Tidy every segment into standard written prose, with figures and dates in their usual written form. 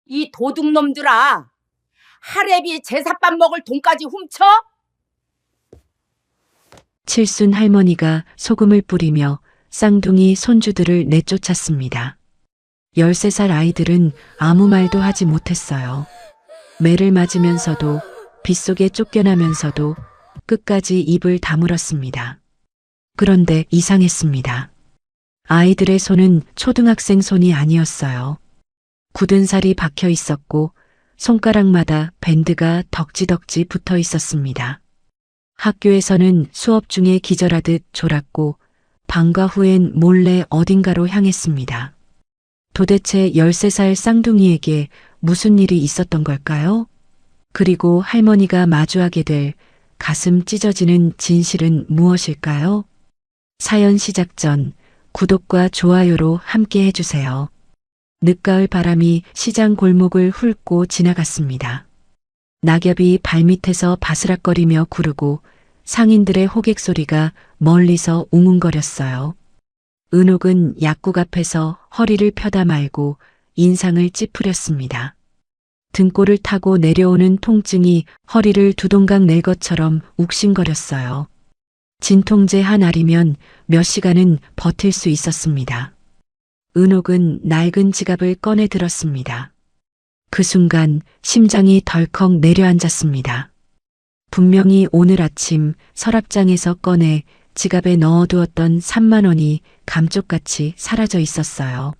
이 도둑놈들아, 할애비 제사밥 먹을 돈까지 훔쳐? 칠순 할머니가 소금을 뿌리며 쌍둥이 손주들을 내쫓았습니다. 13살 아이들은 아무 말도 하지 못했어요. 매를 맞으면서도 빗속에 쫓겨나면서도 끝까지 입을 다물었습니다. 그런데 이상했습니다. 아이들의 손은 초등학생 손이 아니었어요. 굳은 살이 박혀 있었고 손가락마다 밴드가 덕지덕지 붙어 있었습니다. 학교에서는 수업 중에 기절하듯 졸았고 방과 후엔 몰래 어딘가로 향했습니다. 도대체 13살 쌍둥이에게 무슨 일이 있었던 걸까요? 그리고 할머니가 마주하게 될 가슴 찢어지는 진실은 무엇일까요? 사연 시작 전 구독과 좋아요로 함께 해주세요. 늦가을 바람이 시장 골목을 훑고 지나갔습니다. 낙엽이 발밑에서 바스락거리며 구르고 상인들의 호객 소리가 멀리서 웅웅거렸어요. 은옥은 약국 앞에서 허리를 펴다 말고 인상을 찌푸렸습니다. 등골을 타고 내려오는 통증이 허리를 두동강 낼 것처럼 욱신거렸어요. 진통제 한 알이면 몇 시간은 버틸 수 있었습니다. 은옥은 낡은 지갑을 꺼내 들었습니다. 그 순간 심장이 덜컥 내려앉았습니다. 분명히 오늘 아침 서랍장에서 꺼내 지갑에 넣어두었던 3만 원이 감쪽같이 사라져 있었어요.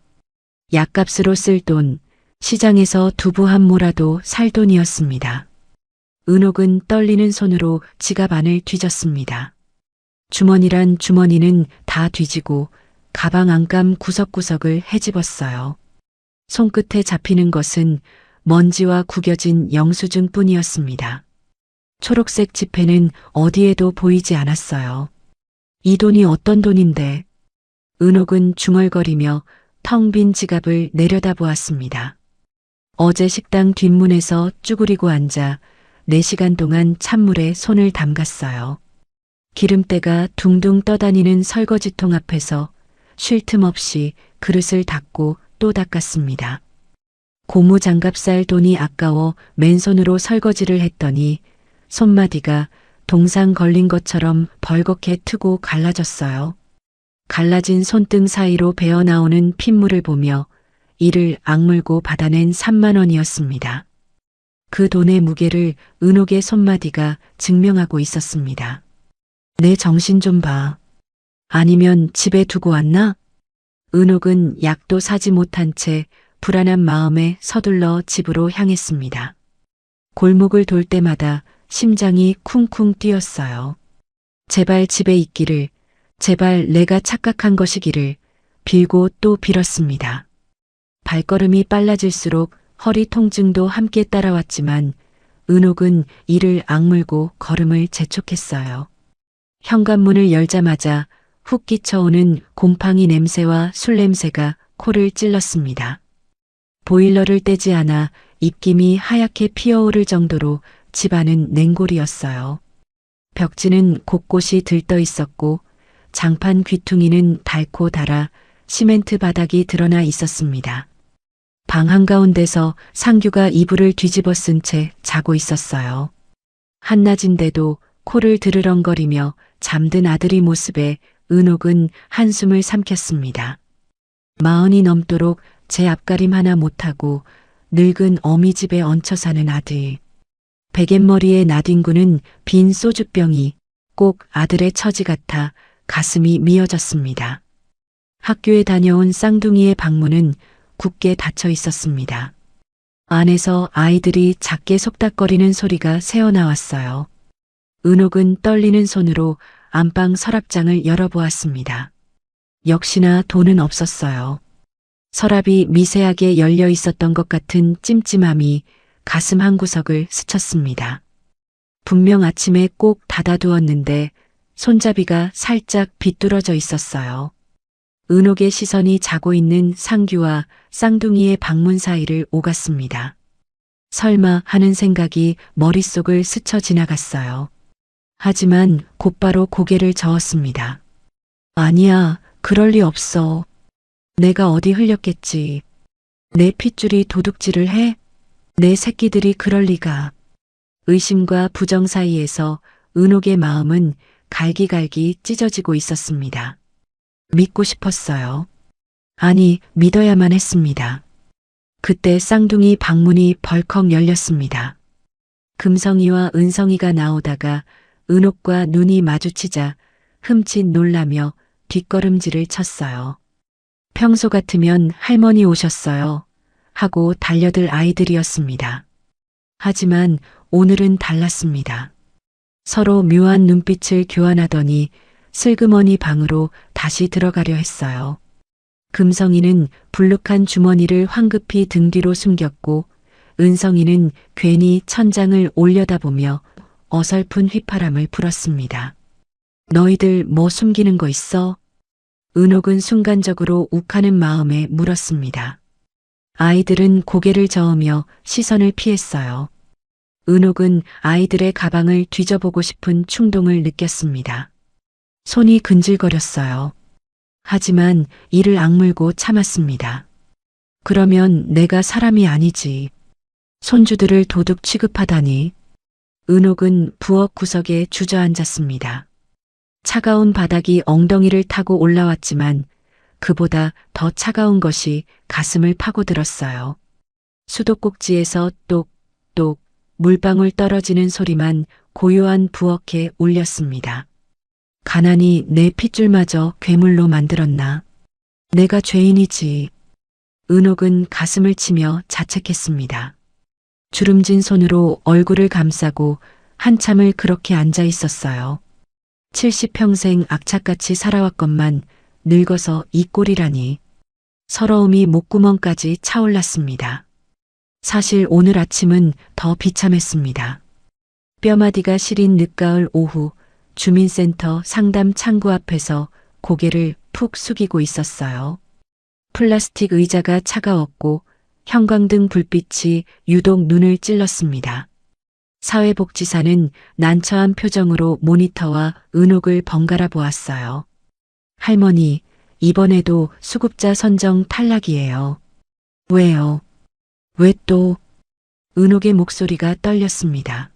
약값으로 쓸 돈, 시장에서 두부 한 모라도 살 돈이었습니다. 은옥은 떨리는 손으로 지갑 안을 뒤졌습니다. 주머니란 주머니는 다 뒤지고 가방 안감 구석구석을 헤집었어요. 손끝에 잡히는 것은 먼지와 구겨진 영수증 뿐이었습니다. 초록색 지폐는 어디에도 보이지 않았어요. 이 돈이 어떤 돈인데? 은옥은 중얼거리며 텅 빈 지갑을 내려다보았습니다. 어제 식당 뒷문에서 쭈그리고 앉아 4시간 동안 찬물에 손을 담갔어요. 기름때가 둥둥 떠다니는 설거지통 앞에서 쉴 틈 없이 그릇을 닦고 또 닦았습니다. 고무 장갑 살 돈이 아까워 맨손으로 설거지를 했더니 손마디가 동상 걸린 것처럼 벌겋게 트고 갈라졌어요. 갈라진 손등 사이로 배어나오는 핏물을 보며 이를 악물고 받아낸 3만 원이었습니다. 그 돈의 무게를 은옥의 손마디가 증명하고 있었습니다. 내 정신 좀 봐. 아니면 집에 두고 왔나? 은옥은 약도 사지 못한 채 불안한 마음에 서둘러 집으로 향했습니다. 골목을 돌 때마다 심장이 쿵쿵 뛰었어요. 제발 집에 있기를, 제발 내가 착각한 것이기를 빌고 또 빌었습니다. 발걸음이 빨라질수록 허리 통증도 함께 따라왔지만 은옥은 이를 악물고 걸음을 재촉했어요. 현관문을 열자마자 훅 끼쳐오는 곰팡이 냄새와 술 냄새가 코를 찔렀습니다. 보일러를 떼지 않아 입김이 하얗게 피어오를 정도로 집안은 냉골이었어요. 벽지는 곳곳이 들떠 있었고 장판 귀퉁이는 닳고 닳아 시멘트 바닥이 드러나 있었습니다. 방 한가운데서 상규가 이불을 뒤집어 쓴 채 자고 있었어요. 한낮인데도 코를 드르렁거리며 잠든 아들의 모습에 은옥은 한숨을 삼켰습니다. 40이 넘도록 제 앞가림 하나 못하고 늙은 어미집에 얹혀 사는 아들. 베갯머리의 나뒹구는 빈 소주병이 꼭 아들의 처지 같아 가슴이 미어졌습니다. 학교에 다녀온 쌍둥이의 방문은 굳게 닫혀 있었습니다. 안에서 아이들이 작게 속닥거리는 소리가 새어나왔어요. 은옥은 떨리는 손으로 안방 서랍장을 열어보았습니다. 역시나 돈은 없었어요. 서랍이 미세하게 열려 있었던 것 같은 찜찜함이 가슴 한구석을 스쳤습니다. 분명 아침에 꼭 닫아두었는데 손잡이가 살짝 비뚤어져 있었어요. 은옥의 시선이 자고 있는 상규와 쌍둥이의 방문 사이를 오갔습니다. 설마 하는 생각이 머릿속을 스쳐 지나갔어요. 하지만 곧바로 고개를 저었습니다. 아니야, 그럴 리 없어. 내가 어디 흘렸겠지. 내 핏줄이 도둑질을 해? 내 새끼들이 그럴 리가. 의심과 부정 사이에서 은옥의 마음은 갈기갈기 찢어지고 있었습니다. 믿고 싶었어요. 아니, 믿어야만 했습니다. 그때 쌍둥이 방문이 벌컥 열렸습니다. 금성이와 은성이가 나오다가 은옥과 눈이 마주치자 흠칫 놀라며 뒷걸음질을 쳤어요. 평소 같으면 할머니 오셨어요 하고 달려들 아이들이었습니다. 하지만 오늘은 달랐습니다. 서로 묘한 눈빛을 교환하더니 슬그머니 방으로 다시 들어가려 했어요. 금성이는 불룩한 주머니를 황급히 등 뒤로 숨겼고 은성이는 괜히 천장을 올려다보며 어설픈 휘파람을 불었습니다. 너희들 뭐 숨기는 거 있어? 은옥은 순간적으로 욱하는 마음에 물었습니다. 아이들은 고개를 저으며 시선을 피했어요. 은옥은 아이들의 가방을 뒤져보고 싶은 충동을 느꼈습니다. 손이 근질거렸어요. 하지만 이를 악물고 참았습니다. 그러면 내가 사람이 아니지. 손주들을 도둑 취급하다니. 은옥은 부엌 구석에 주저앉았습니다. 차가운 바닥이 엉덩이를 타고 올라왔지만 그보다 더 차가운 것이 가슴을 파고들었어요. 수도꼭지에서 똑똑 물방울 떨어지는 소리만 고요한 부엌에 울렸습니다. 가난이 내 핏줄마저 괴물로 만들었나? 내가 죄인이지. 은옥은 가슴을 치며 자책했습니다. 주름진 손으로 얼굴을 감싸고 한참을 그렇게 앉아 있었어요. 70평생 악착같이 살아왔건만 늙어서 이 꼴이라니. 서러움이 목구멍까지 차올랐습니다. 사실 오늘 아침은 더 비참했습니다. 뼈마디가 시린 늦가을 오후 주민센터 상담 창구 앞에서 고개를 푹 숙이고 있었어요. 플라스틱 의자가 차가웠고 형광등 불빛이 유독 눈을 찔렀습니다. 사회복지사는 난처한 표정으로 모니터와 은옥을 번갈아 보았어요. 할머니, 이번에도 수급자 선정 탈락이에요. 왜요? 왜 또? 은옥의 목소리가 떨렸습니다.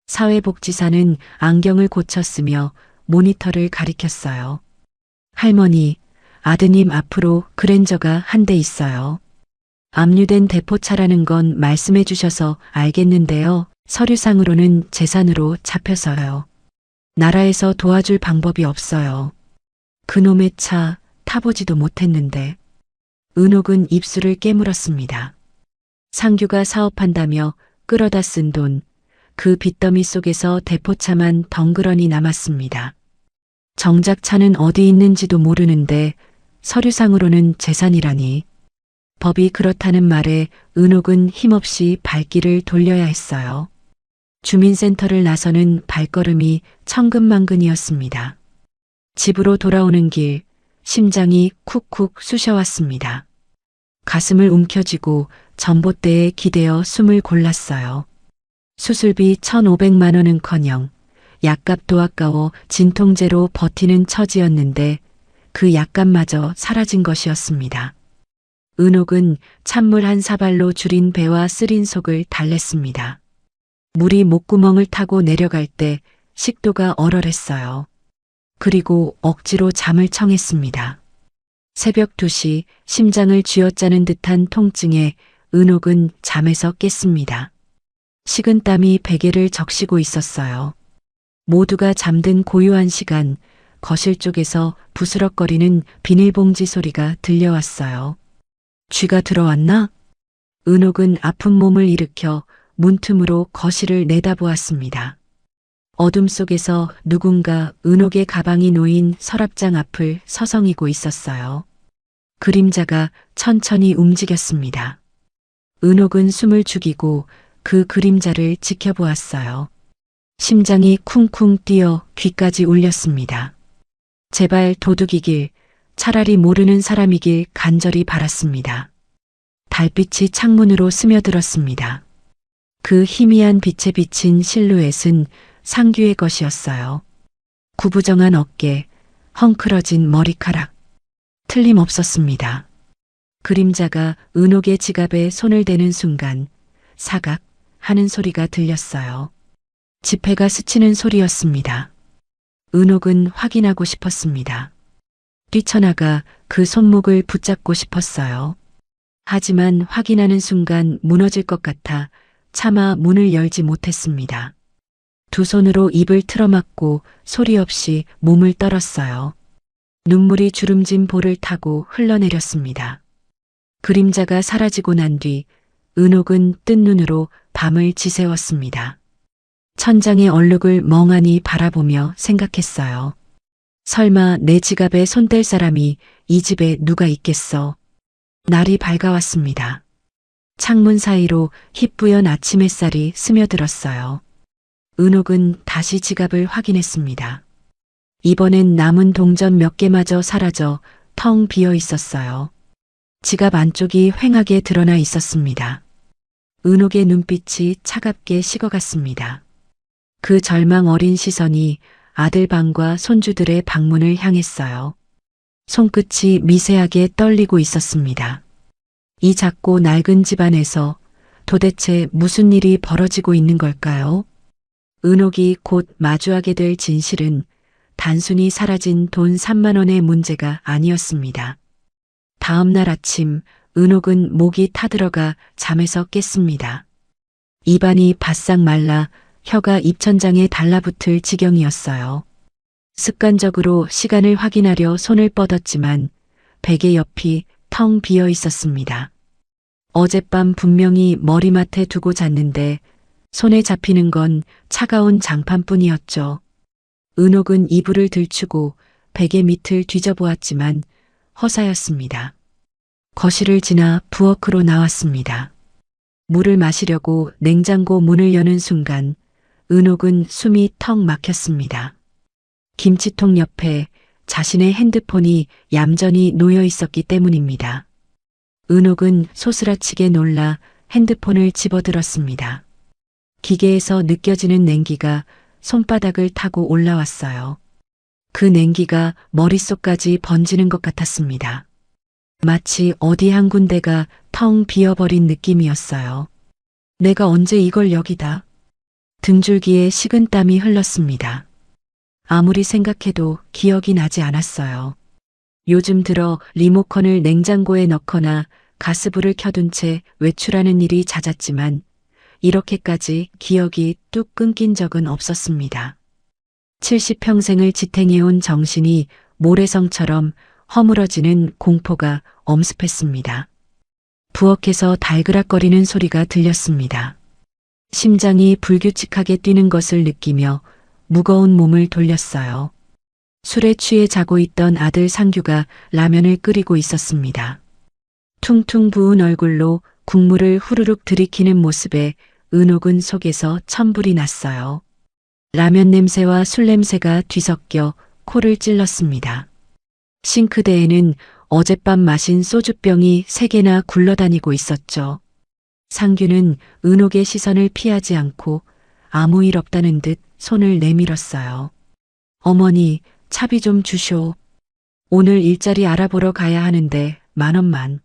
사회복지사는 안경을 고쳤으며 모니터를 가리켰어요. 할머니, 아드님 앞으로 그랜저가 한 대 있어요. 압류된 대포차라는 건 말씀해 주셔서 알겠는데요. 서류상으로는 재산으로 잡혀서요. 나라에서 도와줄 방법이 없어요. 그놈의 차 타보지도 못했는데. 은옥은 입술을 깨물었습니다. 상규가 사업한다며 끌어다 쓴 돈, 그 빚더미 속에서 대포차만 덩그러니 남았습니다. 정작 차는 어디 있는지도 모르는데 서류상으로는 재산이라니. 법이 그렇다는 말에 은옥은 힘없이 발길을 돌려야 했어요. 주민센터를 나서는 발걸음이 천근만근이었습니다. 집으로 돌아오는 길, 심장이 쿡쿡 쑤셔왔습니다. 가슴을 움켜쥐고 전봇대에 기대어 숨을 골랐어요. 수술비 1,500만 원은커녕 약값도 아까워 진통제로 버티는 처지였는데 그 약값마저 사라진 것이었습니다. 은옥은 찬물 한 사발로 줄인 배와 쓰린 속을 달랬습니다. 물이 목구멍을 타고 내려갈 때 식도가 얼얼했어요. 그리고 억지로 잠을 청했습니다. 새벽 2시 심장을 쥐어짜는 듯한 통증에 은옥은 잠에서 깼습니다. 식은땀이 베개를 적시고 있었어요. 모두가 잠든 고요한 시간, 거실 쪽에서 부스럭거리는 비닐봉지 소리가 들려왔어요. 쥐가 들어왔나? 은옥은 아픈 몸을 일으켜 문틈으로 거실을 내다보았습니다. 어둠 속에서 누군가 은옥의 가방이 놓인 서랍장 앞을 서성이고 있었어요. 그림자가 천천히 움직였습니다. 은옥은 숨을 죽이고 그 그림자를 지켜보았어요. 심장이 쿵쿵 뛰어 귀까지 울렸습니다. 제발 도둑이길, 차라리 모르는 사람이길 간절히 바랐습니다. 달빛이 창문으로 스며들었습니다. 그 희미한 빛에 비친 실루엣은 상규의 것이었어요. 구부정한 어깨, 헝클어진 머리카락. 틀림없었습니다. 그림자가 은옥의 지갑에 손을 대는 순간 사각 하는 소리가 들렸어요. 지폐가 스치는 소리였습니다. 은옥은 확인하고 싶었습니다. 뛰쳐나가 그 손목을 붙잡고 싶었어요. 하지만 확인하는 순간 무너질 것 같아 차마 문을 열지 못했습니다. 두 손으로 입을 틀어막고 소리 없이 몸을 떨었어요. 눈물이 주름진 볼을 타고 흘러내렸습니다. 그림자가 사라지고 난 뒤 은옥은 뜬 눈으로 밤을 지새웠습니다. 천장의 얼룩을 멍하니 바라보며 생각했어요. 설마 내 지갑에 손 댈 사람이 이 집에 누가 있겠어? 날이 밝아왔습니다. 창문 사이로 희뿌연 아침 햇살이 스며들었어요. 은옥은 다시 지갑을 확인했습니다. 이번엔 남은 동전 몇 개마저 사라져 텅 비어 있었어요. 지갑 안쪽이 휑하게 드러나 있었습니다. 은옥의 눈빛이 차갑게 식어갔습니다. 그 절망 어린 시선이 아들 방과 손주들의 방문을 향했어요. 손끝이 미세하게 떨리고 있었습니다. 이 작고 낡은 집안에서 도대체 무슨 일이 벌어지고 있는 걸까요? 은옥이 곧 마주하게 될 진실은 단순히 사라진 돈 3만 원의 문제가 아니었습니다. 다음 날 아침 은옥은 목이 타들어가 잠에서 깼습니다. 입안이 바싹 말라 혀가 입천장에 달라붙을 지경이었어요. 습관적으로 시간을 확인하려 손을 뻗었지만 베개 옆이 텅 비어 있었습니다. 어젯밤 분명히 머리맡에 두고 잤는데 손에 잡히는 건 차가운 장판뿐이었죠. 은옥은 이불을 들추고 베개 밑을 뒤져보았지만 허사였습니다. 거실을 지나 부엌으로 나왔습니다. 물을 마시려고 냉장고 문을 여는 순간 은옥은 숨이 턱 막혔습니다. 김치통 옆에 자신의 핸드폰이 얌전히 놓여 있었기 때문입니다. 은옥은 소스라치게 놀라 핸드폰을 집어들었습니다. 기계에서 느껴지는 냉기가 손바닥을 타고 올라왔어요. 그 냉기가 머릿속까지 번지는 것 같았습니다. 마치 어디 한 군데가 텅 비어버린 느낌이었어요. 내가 언제 이걸 여기다. 등줄기에 식은땀이 흘렀습니다. 아무리 생각해도 기억이 나지 않았어요. 요즘 들어 리모컨을 냉장고에 넣거나 가스불을 켜둔 채 외출하는 일이 잦았지만 이렇게까지 기억이 뚝 끊긴 적은 없었습니다. 70평생을 지탱해온 정신이 모래성처럼 허물어지는 공포가 엄습했습니다. 부엌에서 달그락거리는 소리가 들렸습니다. 심장이 불규칙하게 뛰는 것을 느끼며 무거운 몸을 돌렸어요. 술에 취해 자고 있던 아들 상규가 라면을 끓이고 있었습니다. 퉁퉁 부은 얼굴로 국물을 후루룩 들이키는 모습에 은옥은 속에서 천불이 났어요. 라면 냄새와 술 냄새가 뒤섞여 코를 찔렀습니다. 싱크대에는 어젯밤 마신 소주병이 3개나 굴러다니고 있었죠. 상규는 은옥의 시선을 피하지 않고 아무 일 없다는 듯 손을 내밀었어요. 어머니, 차비 좀 주쇼. 오늘 일자리 알아보러 가야 하는데 10,000원만.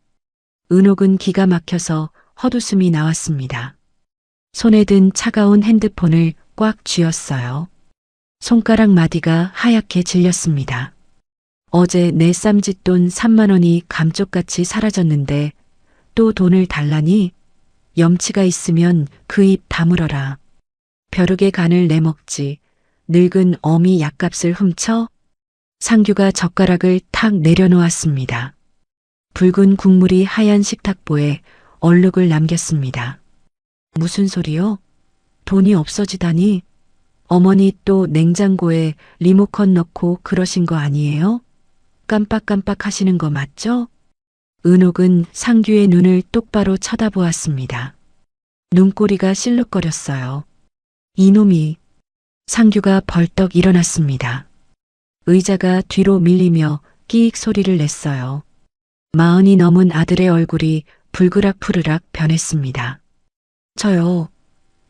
은옥은 기가 막혀서 헛웃음이 나왔습니다. 손에 든 차가운 핸드폰을 꽉 쥐었어요. 손가락 마디가 하얗게 질렸습니다. 어제 내 쌈짓돈 3만 원이 감쪽같이 사라졌는데 또 돈을 달라니? 염치가 있으면 그 입 다물어라. 벼룩의 간을 내먹지. 늙은 어미 약값을 훔쳐? 상규가 젓가락을 탁 내려놓았습니다. 붉은 국물이 하얀 식탁보에 얼룩을 남겼습니다. 무슨 소리요? 돈이 없어지다니? 어머니 또 냉장고에 리모컨 넣고 그러신 거 아니에요? 깜빡깜빡 하시는 거 맞죠? 은옥은 상규의 눈을 똑바로 쳐다보았습니다. 눈꼬리가 실룩거렸어요. 이놈이. 상규가 벌떡 일어났습니다. 의자가 뒤로 밀리며 끼익 소리를 냈어요. 40이 넘은 아들의 얼굴이 불그락푸르락 변했습니다. 저요.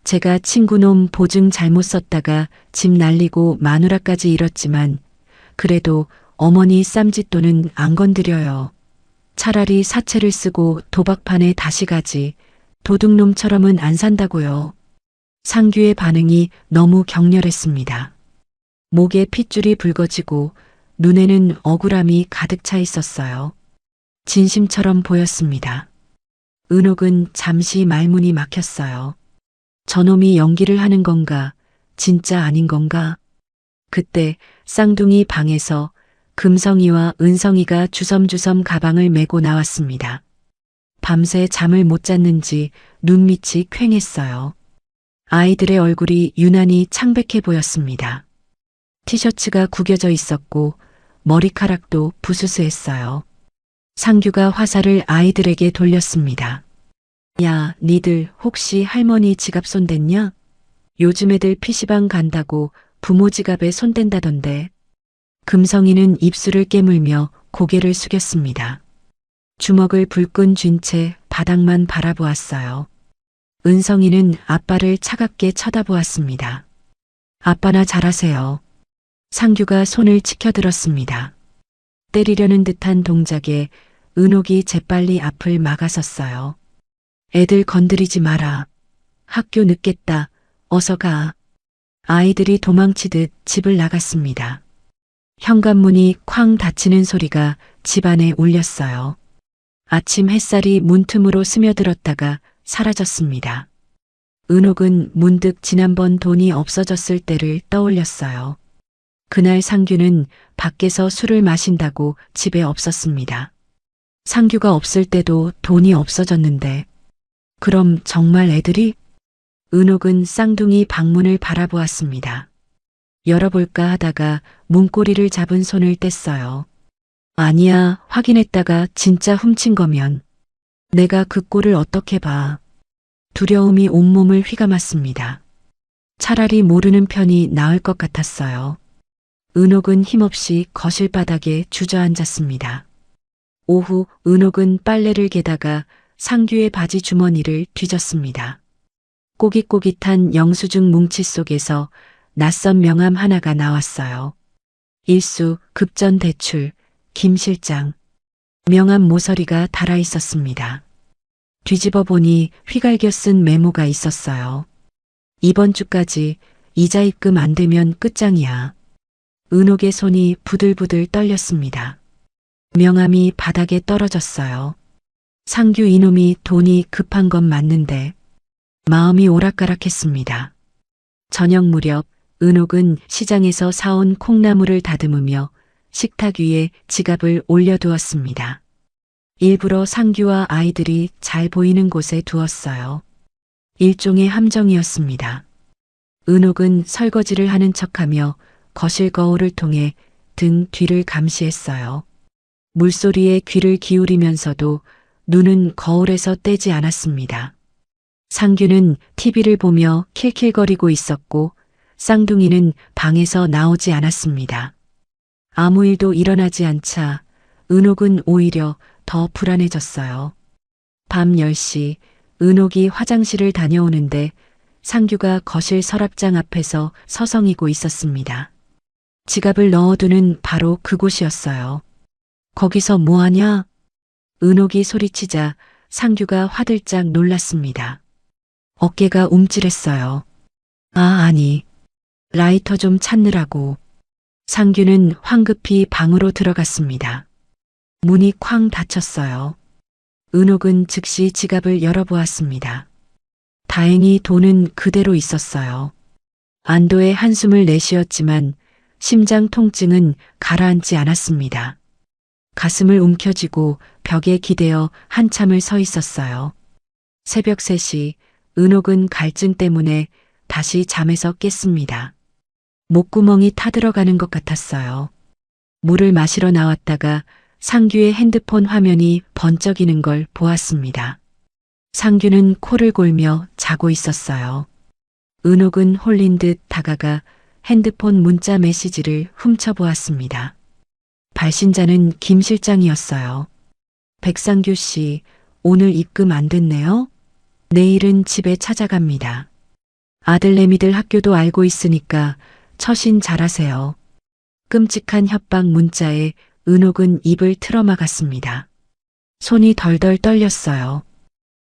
제가 친구놈 보증 잘못 썼다가 집 날리고 마누라까지 잃었지만 그래도 어머니 쌈짓돈은 안 건드려요. 차라리 사채를 쓰고 도박판에 다시 가지. 도둑놈처럼은 안 산다고요. 상규의 반응이 너무 격렬했습니다. 목에 핏줄이 붉어지고 눈에는 억울함이 가득 차 있었어요. 진심처럼 보였습니다. 은옥은 잠시 말문이 막혔어요. 저놈이 연기를 하는 건가, 진짜 아닌 건가? 그때 쌍둥이 방에서 금성이와 은성이가 주섬주섬 가방을 메고 나왔습니다. 밤새 잠을 못 잤는지 눈밑이 퀭했어요. 아이들의 얼굴이 유난히 창백해 보였습니다. 티셔츠가 구겨져 있었고 머리카락도 부스스했어요. 상규가 화살을 아이들에게 돌렸습니다. 야, 니들 혹시 할머니 지갑 손댔냐? 요즘 애들 PC방 간다고 부모 지갑에 손댄다던데. 금성이는 입술을 깨물며 고개를 숙였습니다. 주먹을 불끈 쥔 채 바닥만 바라보았어요. 은성이는 아빠를 차갑게 쳐다보았습니다. 아빠나 잘하세요. 상규가 손을 치켜들었습니다. 때리려는 듯한 동작에 은옥이 재빨리 앞을 막아섰어요. 애들 건드리지 마라. 학교 늦겠다. 어서 가. 아이들이 도망치듯 집을 나갔습니다. 현관문이 쾅 닫히는 소리가 집안에 울렸어요. 아침 햇살이 문틈으로 스며들었다가 사라졌습니다. 은옥은 문득 지난번 돈이 없어졌을 때를 떠올렸어요. 그날 상규는 밖에서 술을 마신다고 집에 없었습니다. 상규가 없을 때도 돈이 없어졌는데 그럼 정말 애들이? 은옥은 쌍둥이 방문을 바라보았습니다. 열어볼까 하다가 문고리를 잡은 손을 뗐어요. 아니야, 확인했다가 진짜 훔친 거면 내가 그 꼴을 어떻게 봐. 두려움이 온몸을 휘감았습니다. 차라리 모르는 편이 나을 것 같았어요. 은옥은 힘없이 거실 바닥에 주저앉았습니다. 오후 은옥은 빨래를 개다가 상규의 바지 주머니를 뒤졌습니다. 꼬깃꼬깃한 영수증 뭉치 속에서 낯선 명함 하나가 나왔어요. 일수 급전 대출 김 실장. 명함 모서리가 달아 있었습니다. 뒤집어 보니 휘갈겨 쓴 메모가 있었어요. 이번 주까지 이자 입금 안 되면 끝장이야. 은옥의 손이 부들부들 떨렸습니다. 명함이 바닥에 떨어졌어요. 상규 이놈이 돈이 급한 건 맞는데 마음이 오락가락했습니다. 저녁 무렵 은옥은 시장에서 사온 콩나물을 다듬으며 식탁 위에 지갑을 올려두었습니다. 일부러 상규와 아이들이 잘 보이는 곳에 두었어요. 일종의 함정이었습니다. 은옥은 설거지를 하는 척하며 거실 거울을 통해 등 뒤를 감시했어요. 물소리에 귀를 기울이면서도 눈은 거울에서 떼지 않았습니다. 상규는 TV를 보며 킬킬거리고 있었고 쌍둥이는 방에서 나오지 않았습니다. 아무 일도 일어나지 않자 은옥은 오히려 더 불안해졌어요. 밤 10시 은옥이 화장실을 다녀오는데 상규가 거실 서랍장 앞에서 서성이고 있었습니다. 지갑을 넣어두는 바로 그곳이었어요. 거기서 뭐하냐? 은옥이 소리치자 상규가 화들짝 놀랐습니다. 어깨가 움찔했어요. 아니. 라이터 좀 찾느라고. 상규는 황급히 방으로 들어갔습니다. 문이 쾅 닫혔어요. 은옥은 즉시 지갑을 열어보았습니다. 다행히 돈은 그대로 있었어요. 안도의 한숨을 내쉬었지만 심장 통증은 가라앉지 않았습니다. 가슴을 움켜쥐고 벽에 기대어 한참을 서 있었어요. 새벽 3시 은옥은 갈증 때문에 다시 잠에서 깼습니다. 목구멍이 타들어가는 것 같았어요. 물을 마시러 나왔다가 상규의 핸드폰 화면이 번쩍이는 걸 보았습니다. 상규는 코를 골며 자고 있었어요. 은옥은 홀린 듯 다가가 핸드폰 문자 메시지를 훔쳐보았습니다. 발신자는 김 실장이었어요. 백상규 씨, 오늘 입금 안 됐네요? 내일은 집에 찾아갑니다. 아들내미들 학교도 알고 있으니까 처신 잘하세요. 끔찍한 협박 문자에 은옥은 입을 틀어막았습니다. 손이 덜덜 떨렸어요.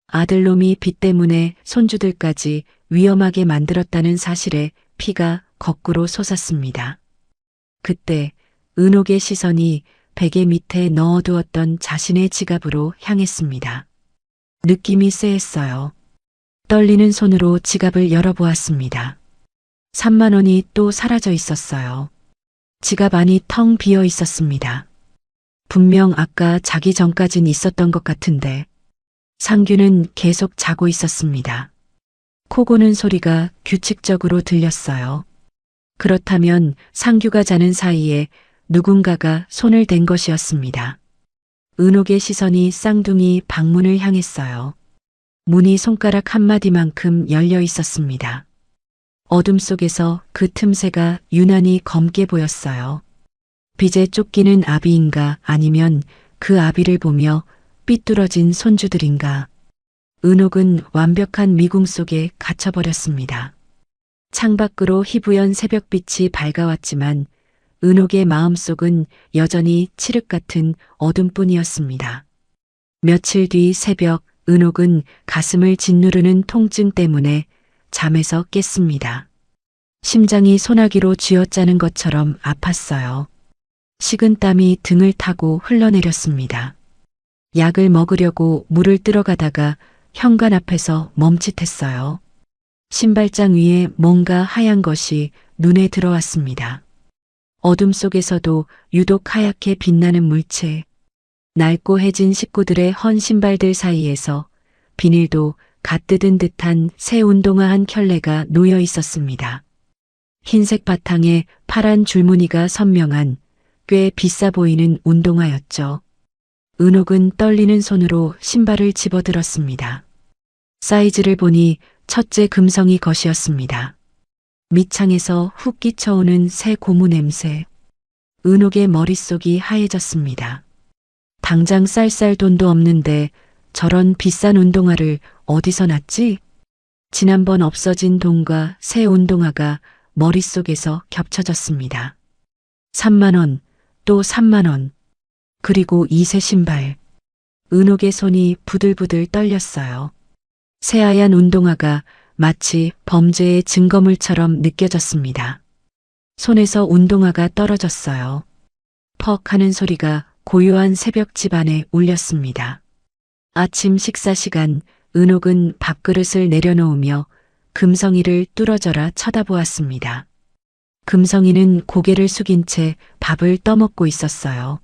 아들놈이 빚 때문에 손주들까지 위험하게 만들었다는 사실에 피가 거꾸로 솟았습니다. 그때 은옥의 시선이 베개 밑에 넣어두었던 자신의 지갑으로 향했습니다. 느낌이 쎄했어요. 떨리는 손으로 지갑을 열어보았습니다. 3만 원이 또 사라져 있었어요. 지갑 안이 텅 비어 있었습니다. 분명 아까 자기 전까진 있었던 것 같은데 상규는 계속 자고 있었습니다. 코 고는 소리가 규칙적으로 들렸어요. 그렇다면 상규가 자는 사이에 누군가가 손을 댄 것이었습니다. 은옥의 시선이 쌍둥이 방문을 향했어요. 문이 손가락 한마디만큼 열려 있었습니다. 어둠 속에서 그 틈새가 유난히 검게 보였어요. 빚에 쫓기는 아비인가 아니면 그 아비를 보며 삐뚤어진 손주들인가. 은옥은 완벽한 미궁 속에 갇혀버렸습니다. 창밖으로 희부연 새벽빛이 밝아왔지만 은옥의 마음속은 여전히 칠흑 같은 어둠뿐이었습니다. 며칠 뒤 새벽 은옥은 가슴을 짓누르는 통증 때문에 잠에서 깼습니다. 심장이 소나기로 쥐어짜는 것처럼 아팠어요. 식은땀이 등을 타고 흘러내렸습니다. 약을 먹으려고 물을 뜨러가다가 현관 앞에서 멈칫했어요. 신발장 위에 뭔가 하얀 것이 눈에 들어왔습니다. 어둠 속에서도 유독 하얗게 빛나는 물체. 낡고 해진 식구들의 헌 신발들 사이에서 비닐도 갓 뜯은 듯한 새 운동화 한 켤레가 놓여 있었습니다. 흰색 바탕에 파란 줄무늬가 선명한 꽤 비싸 보이는 운동화였죠. 은옥은 떨리는 손으로 신발을 집어들었습니다. 사이즈를 보니 첫째 금성이 것이었습니다. 밑창에서 훅 끼쳐오는 새 고무 냄새. 은옥의 머릿속이 하얘졌습니다. 당장 쌀쌀 돈도 없는데 저런 비싼 운동화를 어디서 났지? 지난번 없어진 돈과 새 운동화가 머릿속에서 겹쳐졌습니다. 3만 원, 또 3만 원, 그리고 이 새 신발. 은옥의 손이 부들부들 떨렸어요. 새하얀 운동화가 마치 범죄의 증거물처럼 느껴졌습니다. 손에서 운동화가 떨어졌어요. 퍽 하는 소리가 고요한 새벽 집안에 울렸습니다. 아침 식사 시간 은옥은 밥그릇을 내려놓으며 금성이를 뚫어져라 쳐다보았습니다. 금성이는 고개를 숙인 채 밥을 떠먹고 있었어요.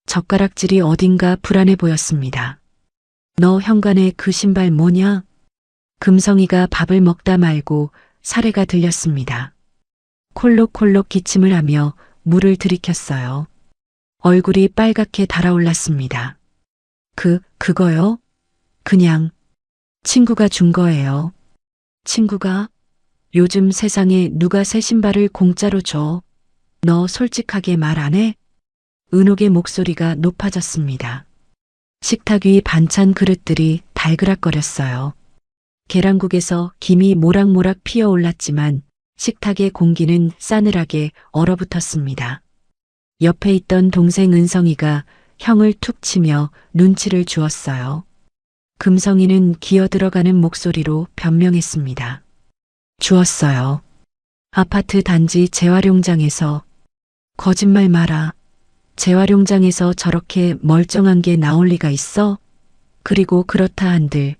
젓가락질이 어딘가 불안해 보였습니다. 너 현관에 그 신발 뭐냐? 금성이가 밥을 먹다 말고 사례가 들렸습니다. 콜록콜록 기침을 하며 물을 들이켰어요. 얼굴이 빨갛게 달아올랐습니다. 그거요? 그냥 친구가 준 거예요. 친구가? 요즘 세상에 누가 새 신발을 공짜로 줘? 너 솔직하게 말 안 해? 은옥의 목소리가 높아졌습니다. 식탁 위 반찬 그릇들이 달그락거렸어요. 계란국에서 김이 모락모락 피어올랐지만 식탁의 공기는 싸늘하게 얼어붙었습니다. 옆에 있던 동생 은성이가 형을 툭 치며 눈치를 주었어요. 금성이는 기어들어가는 목소리로 변명했습니다. 주었어요. 아파트 단지 재활용장에서. 거짓말 마라. 재활용장에서 저렇게 멀쩡한 게 나올 리가 있어? 그리고 그렇다 한들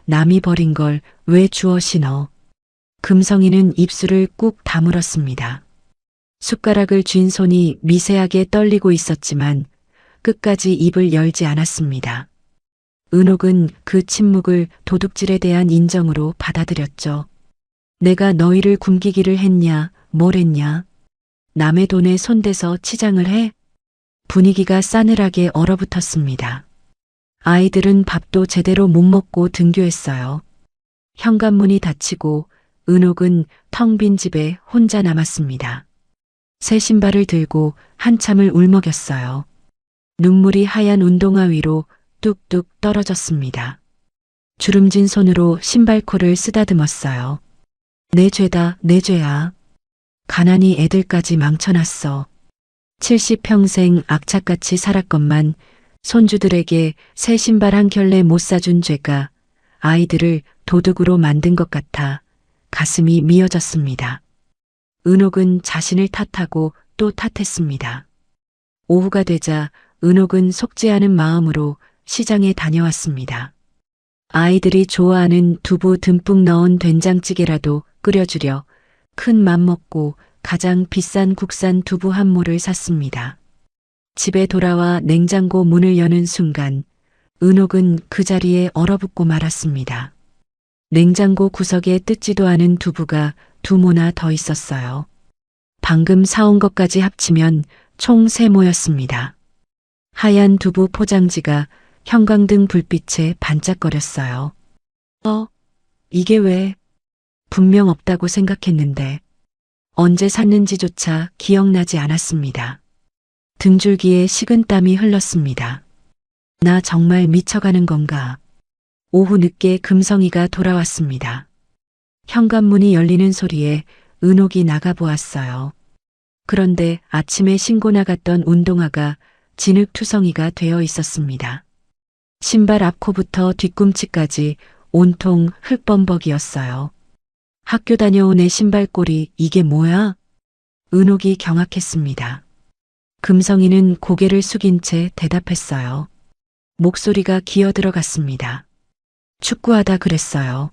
남이 버린 걸 왜 주워 신어? 금성이는 입술을 꾹 다물었습니다. 숟가락을 쥔 손이 미세하게 떨리고 있었지만 끝까지 입을 열지 않았습니다. 은옥은 그 침묵을 도둑질에 대한 인정으로 받아들였죠. 내가 너희를 굶기기를 했냐, 뭘 했냐? 남의 돈에 손대서 치장을 해? 분위기가 싸늘하게 얼어붙었습니다. 아이들은 밥도 제대로 못 먹고 등교했어요. 현관문이 닫히고 은옥은 텅 빈 집에 혼자 남았습니다. 새 신발을 들고 한참을 울먹였어요. 눈물이 하얀 운동화 위로 뚝뚝 떨어졌습니다. 주름진 손으로 신발코를 쓰다듬었어요. 내 죄다, 내 죄야. 가난이 애들까지 망쳐놨어. 70평생 악착같이 살았건만 손주들에게 새 신발 한 켤레 못 사준 죄가 아이들을 도둑으로 만든 것 같아 가슴이 미어졌습니다. 은옥은 자신을 탓하고 또 탓했습니다. 오후가 되자 은옥은 속지 않은 마음으로 시장에 다녀왔습니다. 아이들이 좋아하는 두부 듬뿍 넣은 된장찌개라도 끓여주려 큰 맘 먹고 가장 비싼 국산 두부 한 모를 샀습니다. 집에 돌아와 냉장고 문을 여는 순간 은옥은 그 자리에 얼어붙고 말았습니다. 냉장고 구석에 뜯지도 않은 두부가 2모나 더 있었어요. 방금 사온 것까지 합치면 총 3모였습니다. 하얀 두부 포장지가 형광등 불빛에 반짝거렸어요. 이게 왜? 분명 없다고 생각했는데 언제 샀는지조차 기억나지 않았습니다. 등줄기에 식은땀이 흘렀습니다. 나 정말 미쳐가는 건가? 오후 늦게 금성이가 돌아왔습니다. 현관문이 열리는 소리에 은옥이 나가보았어요. 그런데 아침에 신고 나갔던 운동화가 진흙투성이가 되어 있었습니다. 신발 앞코부터 뒤꿈치까지 온통 흙범벅이었어요. 학교 다녀온 애 신발꼴이 이게 뭐야? 은옥이 경악했습니다. 금성이는 고개를 숙인 채 대답했어요. 목소리가 기어 들어갔습니다. 축구하다 그랬어요.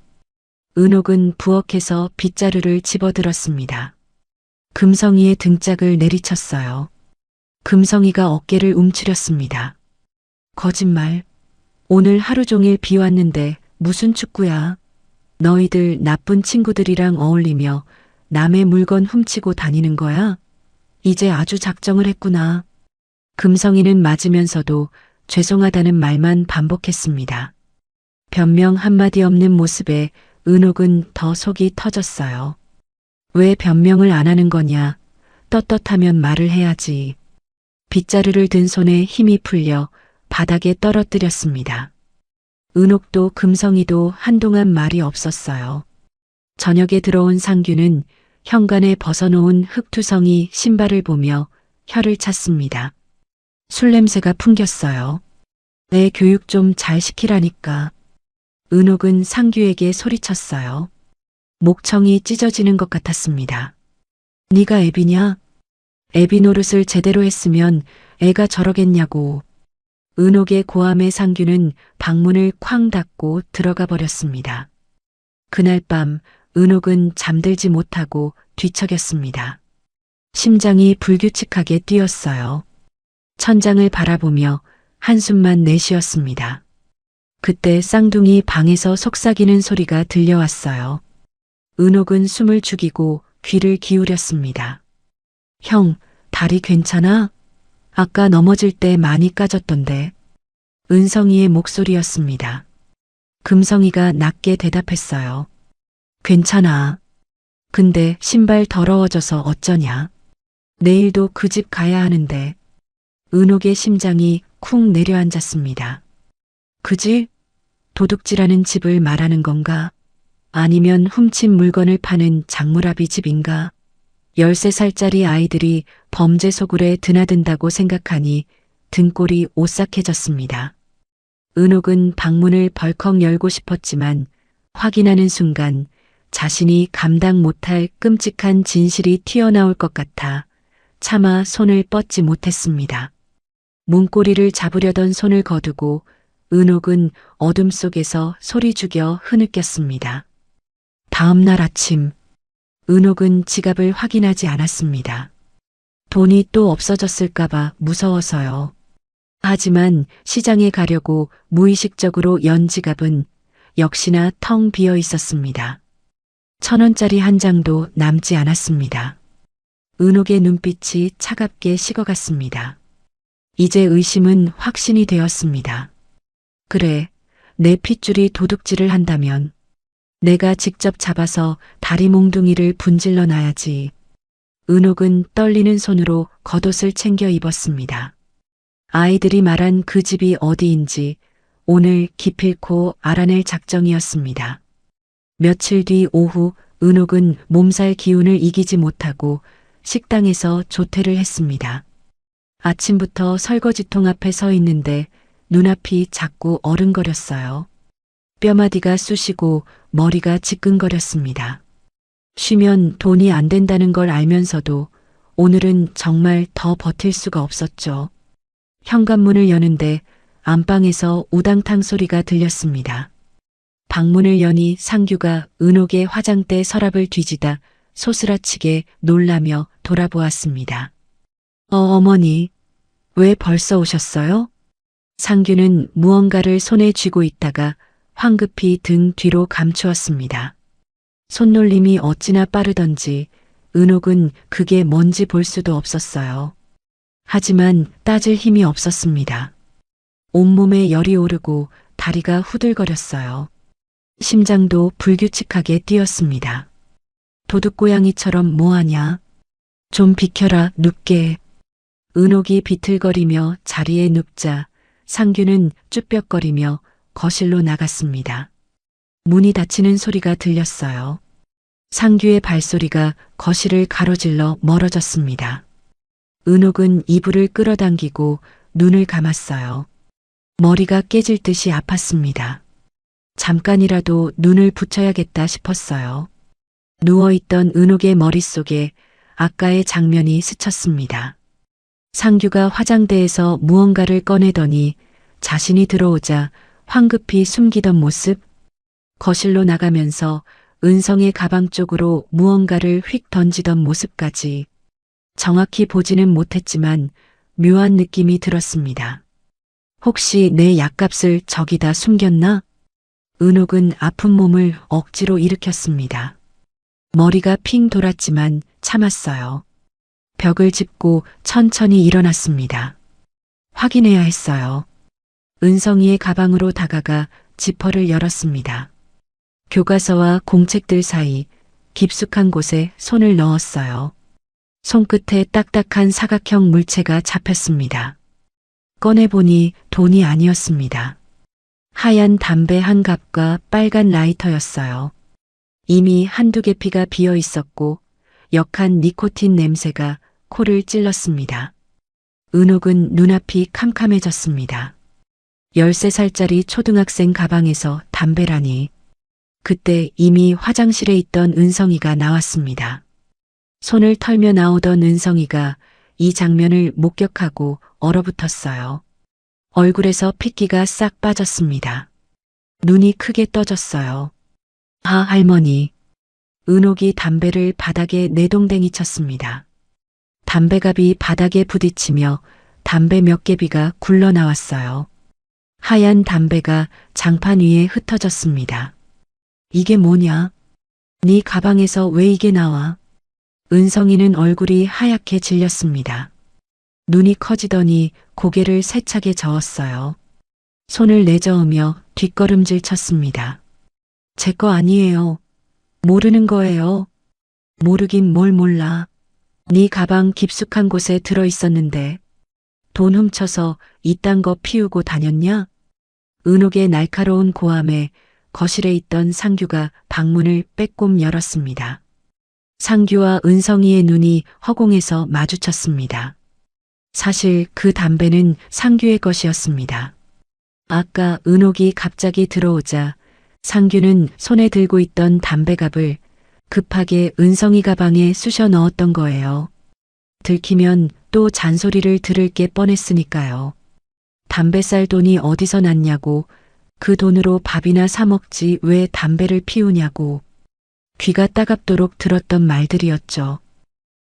은옥은 부엌에서 빗자루를 집어들었습니다. 금성이의 등짝을 내리쳤어요. 금성이가 어깨를 움츠렸습니다. 거짓말. 오늘 하루 종일 비 왔는데 무슨 축구야? 너희들 나쁜 친구들이랑 어울리며 남의 물건 훔치고 다니는 거야? 이제 아주 작정을 했구나. 금성이는 맞으면서도 죄송하다는 말만 반복했습니다. 변명 한마디 없는 모습에 은옥은 더 속이 터졌어요. 왜 변명을 안 하는 거냐? 떳떳하면 말을 해야지. 빗자루를 든 손에 힘이 풀려 바닥에 떨어뜨렸습니다. 은옥도 금성이도 한동안 말이 없었어요. 저녁에 들어온 상규는 현관에 벗어놓은 흙투성이 신발을 보며 혀를 찼습니다. 술 냄새가 풍겼어요. 내 교육 좀 잘 시키라니까. 은옥은 상규에게 소리쳤어요. 목청이 찢어지는 것 같았습니다. 네가 애비냐? 애비 노릇을 제대로 했으면 애가 저러겠냐고. 은옥의 고함에 상규는 방문을 쾅 닫고 들어가 버렸습니다. 그날 밤 은옥은 잠들지 못하고 뒤척였습니다. 심장이 불규칙하게 뛰었어요. 천장을 바라보며 한숨만 내쉬었습니다. 그때 쌍둥이 방에서 속삭이는 소리가 들려왔어요. 은옥은 숨을 죽이고 귀를 기울였습니다. 형, 다리 괜찮아? 아까 넘어질 때 많이 까졌던데. 은성이의 목소리였습니다. 금성이가 낮게 대답했어요. 괜찮아. 근데 신발 더러워져서 어쩌냐? 내일도 그 집 가야 하는데. 은옥의 심장이 쿵 내려앉았습니다. 그 집? 도둑질하는 집을 말하는 건가? 아니면 훔친 물건을 파는 장무라비 집인가? 13살짜리 아이들이 범죄 소굴에 드나든다고 생각하니 등골이 오싹해졌습니다. 은옥은 방문을 벌컥 열고 싶었지만 확인하는 순간 자신이 감당 못할 끔찍한 진실이 튀어나올 것 같아 차마 손을 뻗지 못했습니다. 문고리를 잡으려던 손을 거두고 은옥은 어둠 속에서 소리 죽여 흐느꼈습니다. 다음 날 아침 은옥은 지갑을 확인하지 않았습니다. 돈이 또 없어졌을까봐 무서워서요. 하지만 시장에 가려고 무의식적으로 연 지갑은 역시나 텅 비어 있었습니다. 1,000원짜리 한 장도 남지 않았습니다. 은옥의 눈빛이 차갑게 식어갔습니다. 이제 의심은 확신이 되었습니다. 그래, 내 핏줄이 도둑질을 한다면 내가 직접 잡아서 다리 몽둥이를 분질러 놔야지. 은옥은 떨리는 손으로 겉옷을 챙겨 입었습니다. 아이들이 말한 그 집이 어디인지 오늘 기필코 알아낼 작정이었습니다. 며칠 뒤 오후 은옥은 몸살 기운을 이기지 못하고 식당에서 조퇴를 했습니다. 아침부터 설거지통 앞에 서 있는데 눈앞이 자꾸 어른거렸어요. 뼈마디가 쑤시고 머리가 지끈거렸습니다. 쉬면 돈이 안 된다는 걸 알면서도 오늘은 정말 더 버틸 수가 없었죠. 현관문을 여는데 안방에서 우당탕 소리가 들렸습니다. 방문을 여니 상규가 은옥의 화장대 서랍을 뒤지다 소스라치게 놀라며 돌아보았습니다. 어머니, 왜 벌써 오셨어요? 상규는 무언가를 손에 쥐고 있다가 황급히 등 뒤로 감추었습니다. 손놀림이 어찌나 빠르던지 은옥은 그게 뭔지 볼 수도 없었어요. 하지만 따질 힘이 없었습니다. 온몸에 열이 오르고 다리가 후들거렸어요. 심장도 불규칙하게 뛰었습니다. 도둑고양이처럼 뭐하냐? 좀 비켜라, 눕게. 은옥이 비틀거리며 자리에 눕자 상규는 쭈뼛거리며 거실로 나갔습니다. 문이 닫히는 소리가 들렸어요. 상규의 발소리가 거실을 가로질러 멀어졌습니다. 은옥은 이불을 끌어당기고 눈을 감았어요. 머리가 깨질 듯이 아팠습니다. 잠깐이라도 눈을 붙여야겠다 싶었어요. 누워있던 은옥의 머릿속에 아까의 장면이 스쳤습니다. 상규가 화장대에서 무언가를 꺼내더니 자신이 들어오자 황급히 숨기던 모습, 거실로 나가면서 은성의 가방 쪽으로 무언가를 휙 던지던 모습까지 정확히 보지는 못했지만 묘한 느낌이 들었습니다. 혹시 내 약값을 저기다 숨겼나? 은옥은 아픈 몸을 억지로 일으켰습니다. 머리가 핑 돌았지만 참았어요. 벽을 짚고 천천히 일어났습니다. 확인해야 했어요. 은성이의 가방으로 다가가 지퍼를 열었습니다. 교과서와 공책들 사이 깊숙한 곳에 손을 넣었어요. 손끝에 딱딱한 사각형 물체가 잡혔습니다. 꺼내보니 돈이 아니었습니다. 하얀 담배 한 갑과 빨간 라이터였어요. 이미 한두 개피가 비어 있었고 역한 니코틴 냄새가 코를 찔렀습니다. 은옥은 눈앞이 캄캄해졌습니다. 13살짜리 초등학생 가방에서 담배라니. 그때 이미 화장실에 있던 은성이가 나왔습니다. 손을 털며 나오던 은성이가 이 장면을 목격하고 얼어붙었어요. 얼굴에서 핏기가 싹 빠졌습니다. 눈이 크게 떠졌어요. 아, 할머니. 은옥이 담배를 바닥에 내동댕이 쳤습니다. 담배갑이 바닥에 부딪히며 담배 몇 개비가 굴러나왔어요. 하얀 담배가 장판 위에 흩어졌습니다. 이게 뭐냐? 네 가방에서 왜 이게 나와? 은성이는 얼굴이 하얗게 질렸습니다. 눈이 커지더니 고개를 세차게 저었어요. 손을 내저으며 뒷걸음질 쳤습니다. 제 거 아니에요. 모르는 거예요. 모르긴 뭘 몰라. 네 가방 깊숙한 곳에 들어 있었는데 돈 훔쳐서 이딴 거 피우고 다녔냐? 은옥의 날카로운 고함에 거실에 있던 상규가 방문을 빼꼼 열었습니다. 상규와 은성이의 눈이 허공에서 마주쳤습니다. 사실 그 담배는 상규의 것이었습니다. 아까 은옥이 갑자기 들어오자 상규는 손에 들고 있던 담배갑을 급하게 은성이 가방에 쑤셔 넣었던 거예요. 들키면 또 잔소리를 들을 게 뻔했으니까요. 담배 쌀 돈이 어디서 났냐고, 그 돈으로 밥이나 사 먹지 왜 담배를 피우냐고. 귀가 따갑도록 들었던 말들이었죠.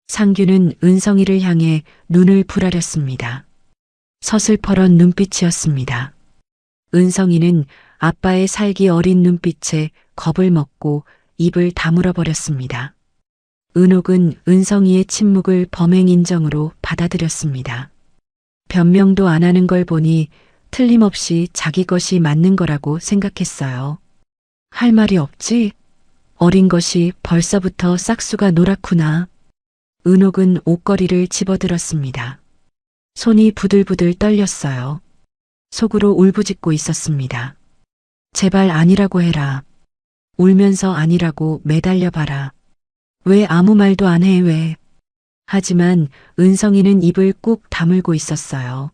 상규는 은성이를 향해 눈을 부라렸습니다. 서슬퍼런 눈빛이었습니다. 은성이는 아빠의 살기 어린 눈빛에 겁을 먹고 입을 다물어 버렸습니다. 은옥은 은성이의 침묵을 범행 인정으로 받아들였습니다. 변명도 안 하는 걸 보니 틀림없이 자기 것이 맞는 거라고 생각했어요. 할 말이 없지? 어린 것이 벌써부터 싹수가 노랗구나. 은옥은 옷걸이를 집어들었습니다. 손이 부들부들 떨렸어요. 속으로 울부짖고 있었습니다. 제발 아니라고 해라. 울면서 아니라고 매달려봐라. 왜 아무 말도 안 해, 왜? 하지만 은성이는 입을 꾹 다물고 있었어요.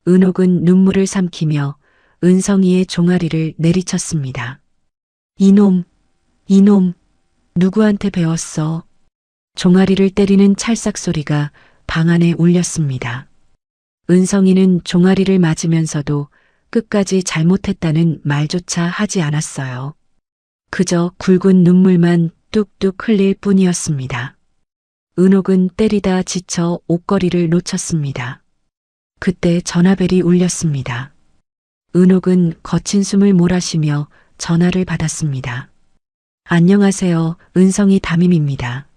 은옥은 눈물을 삼키며 은성이의 종아리를 내리쳤습니다. 이놈, 누구한테 배웠어? 종아리를 때리는 찰싹 소리가 방 안에 울렸습니다. 은성이는 종아리를 맞으면서도 끝까지 잘못했다는 말조차 하지 않았어요. 그저 굵은 눈물만 뚝뚝 흘릴 뿐이었습니다. 은옥은 때리다 지쳐 옷걸이를 놓쳤습니다. 그때 전화벨이 울렸습니다. 은옥은 거친 숨을 몰아쉬며 전화를 받았습니다. 안녕하세요. 은성이 담임입니다.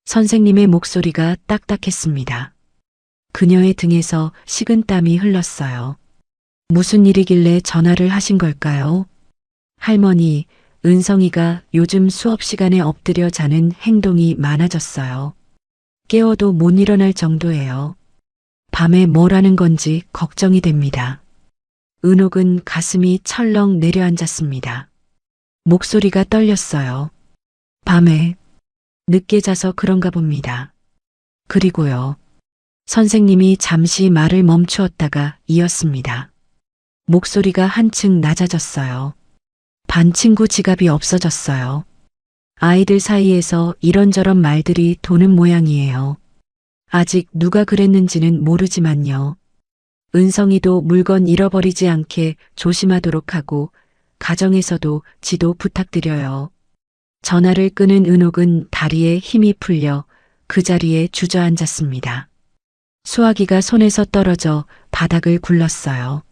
선생님의 목소리가 딱딱했습니다. 그녀의 등에서 식은땀이 흘렀어요. 무슨 일이길래 전화를 하신 걸까요? 할머니, 은성이가 요즘 수업 시간에 엎드려 자는 행동이 많아졌어요. 깨워도 못 일어날 정도예요. 밤에 뭘 하는 건지 걱정이 됩니다. 은옥은 가슴이 철렁 내려앉았습니다. 목소리가 떨렸어요. 밤에 늦게 자서 그런가 봅니다. 그리고요. 선생님이 잠시 말을 멈추었다가 이었습니다. 목소리가 한층 낮아졌어요. 반 친구 지갑이 없어졌어요. 아이들 사이에서 이런저런 말들이 도는 모양이에요. 아직 누가 그랬는지는 모르지만요. 은성이도 물건 잃어버리지 않게 조심하도록 하고 가정에서도 지도 부탁드려요. 전화를 끄는 은옥은 다리에 힘이 풀려 그 자리에 주저앉았습니다. 수화기가 손에서 떨어져 바닥을 굴렀어요.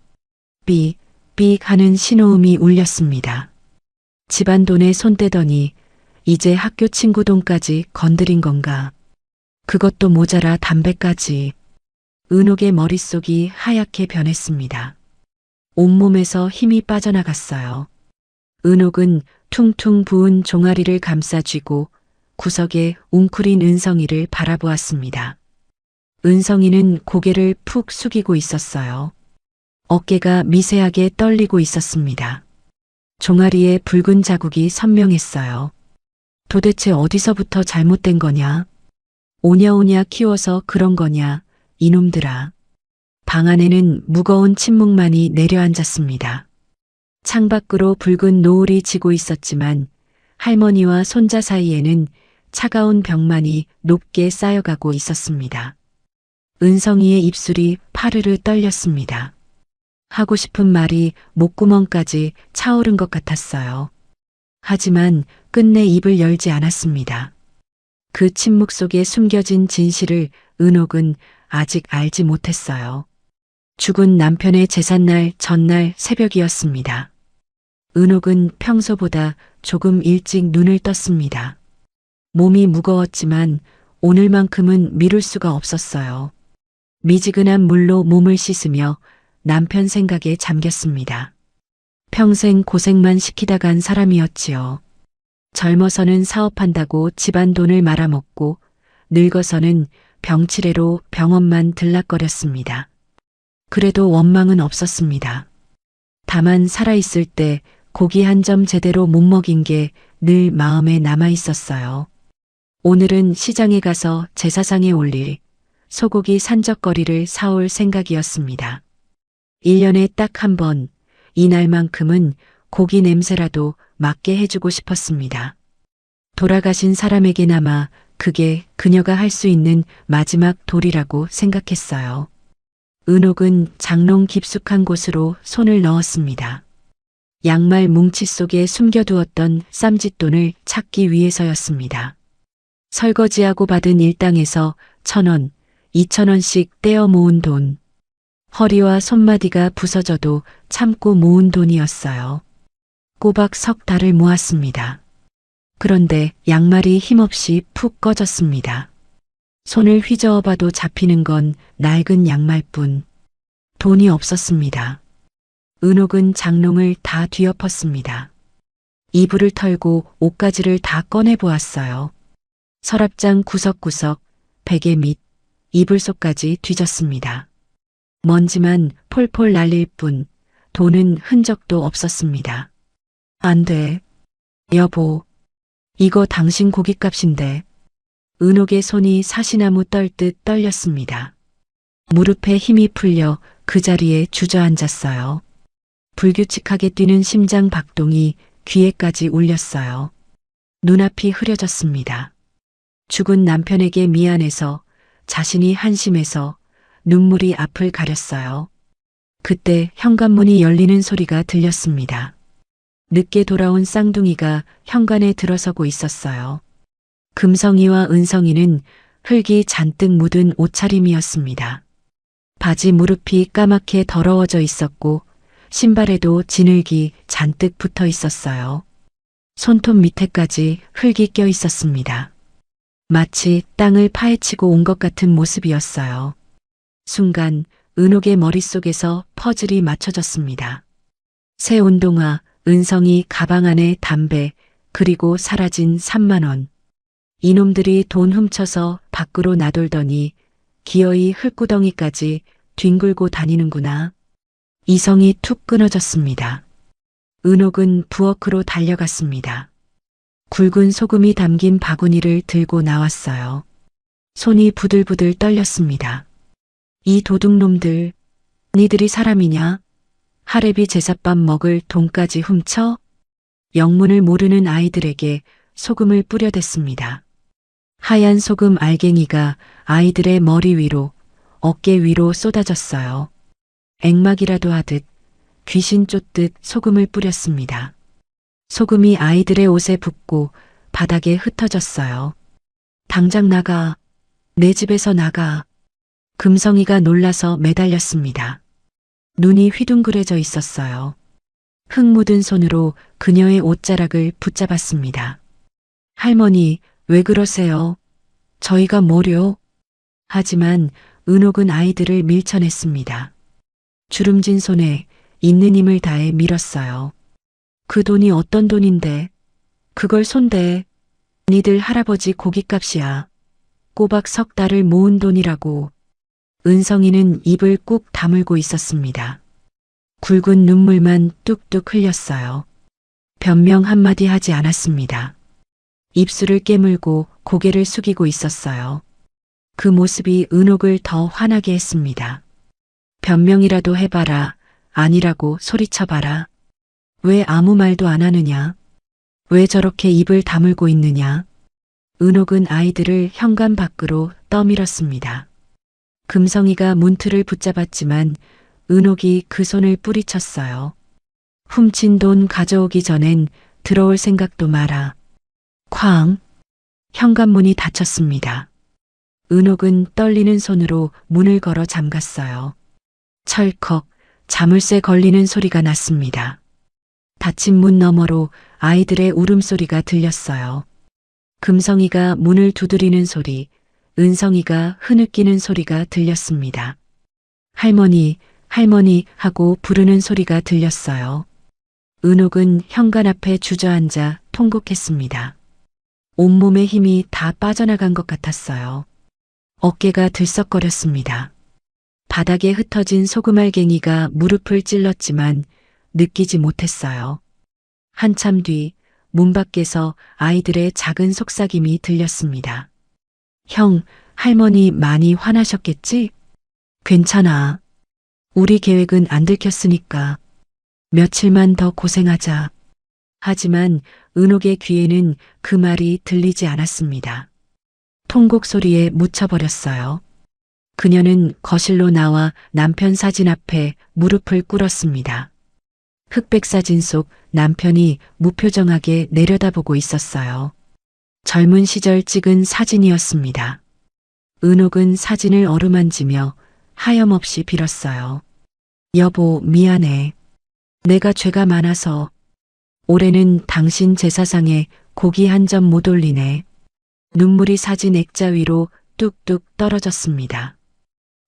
삑 하는 신호음이 울렸습니다. 집안 돈에 손 떼더니 이제 학교 친구 돈까지 건드린 건가. 그것도 모자라 담배까지. 은옥의 머릿속이 하얗게 변했습니다. 온몸에서 힘이 빠져나갔어요. 은옥은 퉁퉁 부은 종아리를 감싸 쥐고 구석에 웅크린 은성이를 바라보았습니다. 은성이는 고개를 푹 숙이고 있었어요. 어깨가 미세하게 떨리고 있었습니다. 종아리에 붉은 자국이 선명했어요. 도대체 어디서부터 잘못된 거냐? 오냐오냐 키워서 그런 거냐, 이놈들아. 방 안에는 무거운 침묵만이 내려앉았습니다. 창밖으로 붉은 노을이 지고 있었지만 할머니와 손자 사이에는 차가운 벽만이 높게 쌓여가고 있었습니다. 은성이의 입술이 파르르 떨렸습니다. 하고 싶은 말이 목구멍까지 차오른 것 같았어요. 하지만 끝내 입을 열지 않았습니다. 그 침묵 속에 숨겨진 진실을 은옥은 아직 알지 못했어요. 죽은 남편의 제삿날 전날 새벽이었습니다. 은옥은 평소보다 조금 일찍 눈을 떴습니다. 몸이 무거웠지만 오늘만큼은 미룰 수가 없었어요. 미지근한 물로 몸을 씻으며 남편 생각에 잠겼습니다. 평생 고생만 시키다 간 사람이었지요. 젊어서는 사업한다고 집안 돈을 말아먹고 늙어서는 병치레로 병원만 들락거렸습니다. 그래도 원망은 없었습니다. 다만 살아있을 때 고기 한 점 제대로 못 먹인 게 늘 마음에 남아 있었어요. 오늘은 시장에 가서 제사상에 올릴 소고기 산적거리를 사올 생각이었습니다. 1년에 딱 한 번, 이날만큼은 고기 냄새라도 맡게 해주고 싶었습니다. 돌아가신 사람에게나마 그게 그녀가 할 수 있는 마지막 도리라고 생각했어요. 은옥은 장롱 깊숙한 곳으로 손을 넣었습니다. 양말 뭉치 속에 숨겨두었던 쌈짓돈을 찾기 위해서였습니다. 설거지하고 받은 일당에서 1,000원, 2,000원씩 떼어 모은 돈. 허리와 손마디가 부서져도 참고 모은 돈이었어요. 꼬박 석 달을 모았습니다. 그런데 양말이 힘없이 푹 꺼졌습니다. 손을 휘저어봐도 잡히는 건 낡은 양말뿐. 돈이 없었습니다. 은옥은 장롱을 다 뒤엎었습니다. 이불을 털고 옷가지를 다 꺼내보았어요. 서랍장 구석구석, 베개 밑, 이불 속까지 뒤졌습니다. 먼지만 폴폴 날릴 뿐 돈은 흔적도 없었습니다. 안 돼. 여보, 이거 당신 고깃값인데. 은옥의 손이 사시나무 떨듯 떨렸습니다. 무릎에 힘이 풀려 그 자리에 주저앉았어요. 불규칙하게 뛰는 심장 박동이 귀에까지 울렸어요. 눈앞이 흐려졌습니다. 죽은 남편에게 미안해서, 자신이 한심해서 눈물이 앞을 가렸어요. 그때 현관문이 열리는 소리가 들렸습니다. 늦게 돌아온 쌍둥이가 현관에 들어서고 있었어요. 금성이와 은성이는 흙이 잔뜩 묻은 옷차림이었습니다. 바지 무릎이 까맣게 더러워져 있었고 신발에도 진흙이 잔뜩 붙어 있었어요. 손톱 밑에까지 흙이 껴 있었습니다. 마치 땅을 파헤치고 온 것 같은 모습이었어요. 순간 은옥의 머릿속에서 퍼즐이 맞춰졌습니다. 새 운동화, 은성이 가방 안에 담배, 그리고 사라진 3만 원. 이놈들이 돈 훔쳐서 밖으로 나돌더니 기어이 흙구덩이까지 뒹굴고 다니는구나. 이성이 툭 끊어졌습니다. 은옥은 부엌으로 달려갔습니다. 굵은 소금이 담긴 바구니를 들고 나왔어요. 손이 부들부들 떨렸습니다. 이 도둑놈들, 니들이 사람이냐? 할애비 제삿밥 먹을 돈까지 훔쳐? 영문을 모르는 아이들에게 소금을 뿌려댔습니다. 하얀 소금 알갱이가 아이들의 머리 위로, 어깨 위로 쏟아졌어요. 액막이라도 하듯 귀신 쫓듯 소금을 뿌렸습니다. 소금이 아이들의 옷에 붙고 바닥에 흩어졌어요. 당장 나가. 내 집에서 나가. 금성이가 놀라서 매달렸습니다. 눈이 휘둥그레져 있었어요. 흙 묻은 손으로 그녀의 옷자락을 붙잡았습니다. 할머니, 왜 그러세요? 저희가 뭐려? 하지만 은옥은 아이들을 밀쳐냈습니다. 주름진 손에 있는 힘을 다해 밀었어요. 그 돈이 어떤 돈인데? 그걸 손대. 니들 할아버지 고깃값이야. 꼬박 석 달을 모은 돈이라고. 은성이는 입을 꾹 다물고 있었습니다. 굵은 눈물만 뚝뚝 흘렸어요. 변명 한마디 하지 않았습니다. 입술을 깨물고 고개를 숙이고 있었어요. 그 모습이 은옥을 더 화나게 했습니다. 변명이라도 해봐라. 아니라고 소리쳐봐라. 왜 아무 말도 안 하느냐? 왜 저렇게 입을 다물고 있느냐? 은옥은 아이들을 현관 밖으로 떠밀었습니다. 금성이가 문틀을 붙잡았지만 은옥이 그 손을 뿌리쳤어요. 훔친 돈 가져오기 전엔 들어올 생각도 마라. 쾅! 현관문이 닫혔습니다. 은옥은 떨리는 손으로 문을 걸어 잠갔어요. 철컥, 자물쇠 걸리는 소리가 났습니다. 닫힌 문 너머로 아이들의 울음소리가 들렸어요. 금성이가 문을 두드리는 소리, 은성이가 흐느끼는 소리가 들렸습니다. 할머니, 할머니 하고 부르는 소리가 들렸어요. 은옥은 현관 앞에 주저앉아 통곡했습니다. 온몸의 힘이 다 빠져나간 것 같았어요. 어깨가 들썩거렸습니다. 바닥에 흩어진 소금알갱이가 무릎을 찔렀지만 느끼지 못했어요. 한참 뒤 문 밖에서 아이들의 작은 속삭임이 들렸습니다. 형, 할머니 많이 화나셨겠지? 괜찮아. 우리 계획은 안 들켰으니까. 며칠만 더 고생하자. 하지만 은옥의 귀에는 그 말이 들리지 않았습니다. 통곡 소리에 묻혀버렸어요. 그녀는 거실로 나와 남편 사진 앞에 무릎을 꿇었습니다. 흑백 사진 속 남편이 무표정하게 내려다보고 있었어요. 젊은 시절 찍은 사진이었습니다. 은옥은 사진을 어루만지며 하염없이 빌었어요. 여보, 미안해. 내가 죄가 많아서. 올해는 당신 제사상에 고기 한 점 못 올리네. 눈물이 사진 액자 위로 뚝뚝 떨어졌습니다.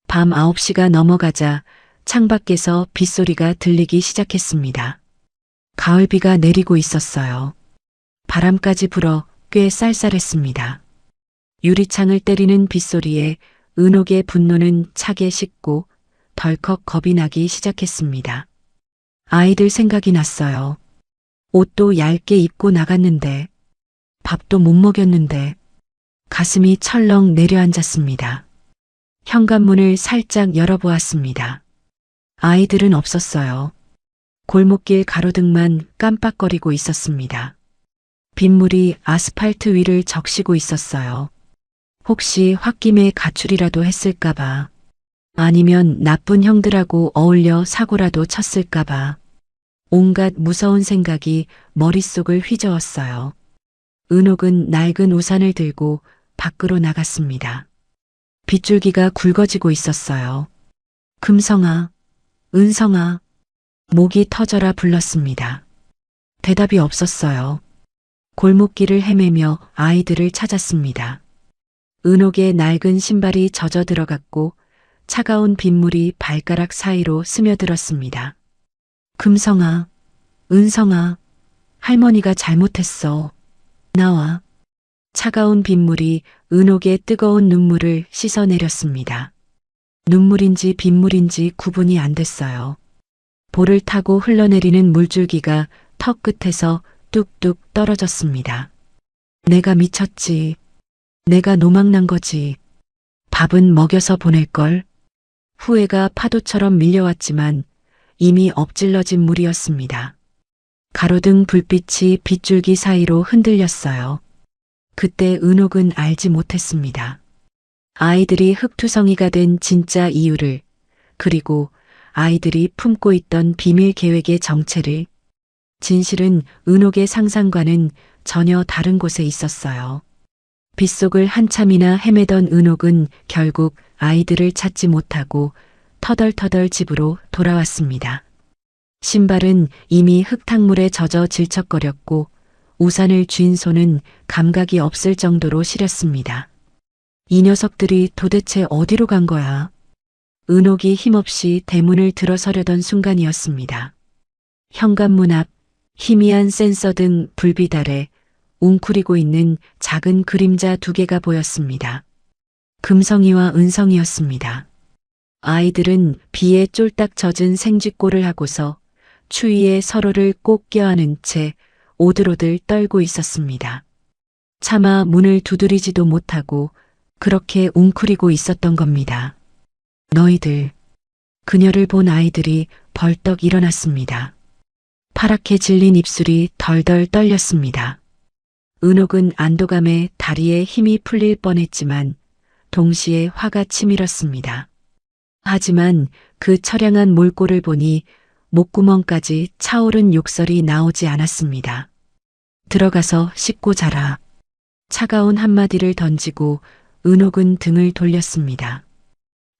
밤 9시가 넘어가자 창밖에서 빗소리가 들리기 시작했습니다. 가을비가 내리고 있었어요. 바람까지 불어 꽤 쌀쌀했습니다. 유리창을 때리는 빗소리에 은옥의 분노는 차게 식고 덜컥 겁이 나기 시작했습니다. 아이들 생각이 났어요. 옷도 얇게 입고 나갔는데, 밥도 못 먹였는데, 가슴이 철렁 내려앉았습니다. 현관문을 살짝 열어보았습니다. 아이들은 없었어요. 골목길 가로등만 깜빡거리고 있었습니다. 빗물이 아스팔트 위를 적시고 있었어요. 혹시 홧김에 가출이라도 했을까봐. 아니면 나쁜 형들하고 어울려 사고라도 쳤을까봐. 온갖 무서운 생각이 머릿속을 휘저었어요. 은옥은 낡은 우산을 들고 밖으로 나갔습니다. 빗줄기가 굵어지고 있었어요. 금성아, 은성아, 목이 터져라 불렀습니다. 대답이 없었어요. 골목길을 헤매며 아이들을 찾았습니다. 은옥의 낡은 신발이 젖어 들어갔고 차가운 빗물이 발가락 사이로 스며들었습니다. 금성아, 은성아, 할머니가 잘못했어. 나와. 차가운 빗물이 은옥의 뜨거운 눈물을 씻어내렸습니다. 눈물인지 빗물인지 구분이 안 됐어요. 볼을 타고 흘러내리는 물줄기가 턱 끝에서 뚝뚝 떨어졌습니다. 내가 미쳤지. 내가 노망난 거지. 밥은 먹여서 보낼걸. 후회가 파도처럼 밀려왔지만 이미 엎질러진 물이었습니다. 가로등 불빛이 빗줄기 사이로 흔들렸어요. 그때 은옥은 알지 못했습니다. 아이들이 흙투성이가 된 진짜 이유를, 그리고 아이들이 품고 있던 비밀 계획의 정체를. 진실은 은옥의 상상과는 전혀 다른 곳에 있었어요. 빗속을 한참이나 헤매던 은옥은 결국 아이들을 찾지 못하고 터덜터덜 집으로 돌아왔습니다. 신발은 이미 흙탕물에 젖어 질척거렸고 우산을 쥔 손은 감각이 없을 정도로 시렸습니다. 이 녀석들이 도대체 어디로 간 거야? 은옥이 힘없이 대문을 들어서려던 순간이었습니다. 현관문 앞 희미한 센서 등 불빛 아래 웅크리고 있는 작은 그림자 두 개가 보였습니다. 금성이와 은성이었습니다. 아이들은 비에 쫄딱 젖은 생쥐꼴을 하고서 추위에 서로를 꼭 껴안은 채 오들오들 떨고 있었습니다. 차마 문을 두드리지도 못하고 그렇게 웅크리고 있었던 겁니다. 너희들. 그녀를 본 아이들이 벌떡 일어났습니다. 파랗게 질린 입술이 덜덜 떨렸습니다. 은옥은 안도감에 다리에 힘이 풀릴 뻔했지만 동시에 화가 치밀었습니다. 하지만 그 처량한 몰골을 보니 목구멍까지 차오른 욕설이 나오지 않았습니다. 들어가서 씻고 자라. 차가운 한마디를 던지고 은옥은 등을 돌렸습니다.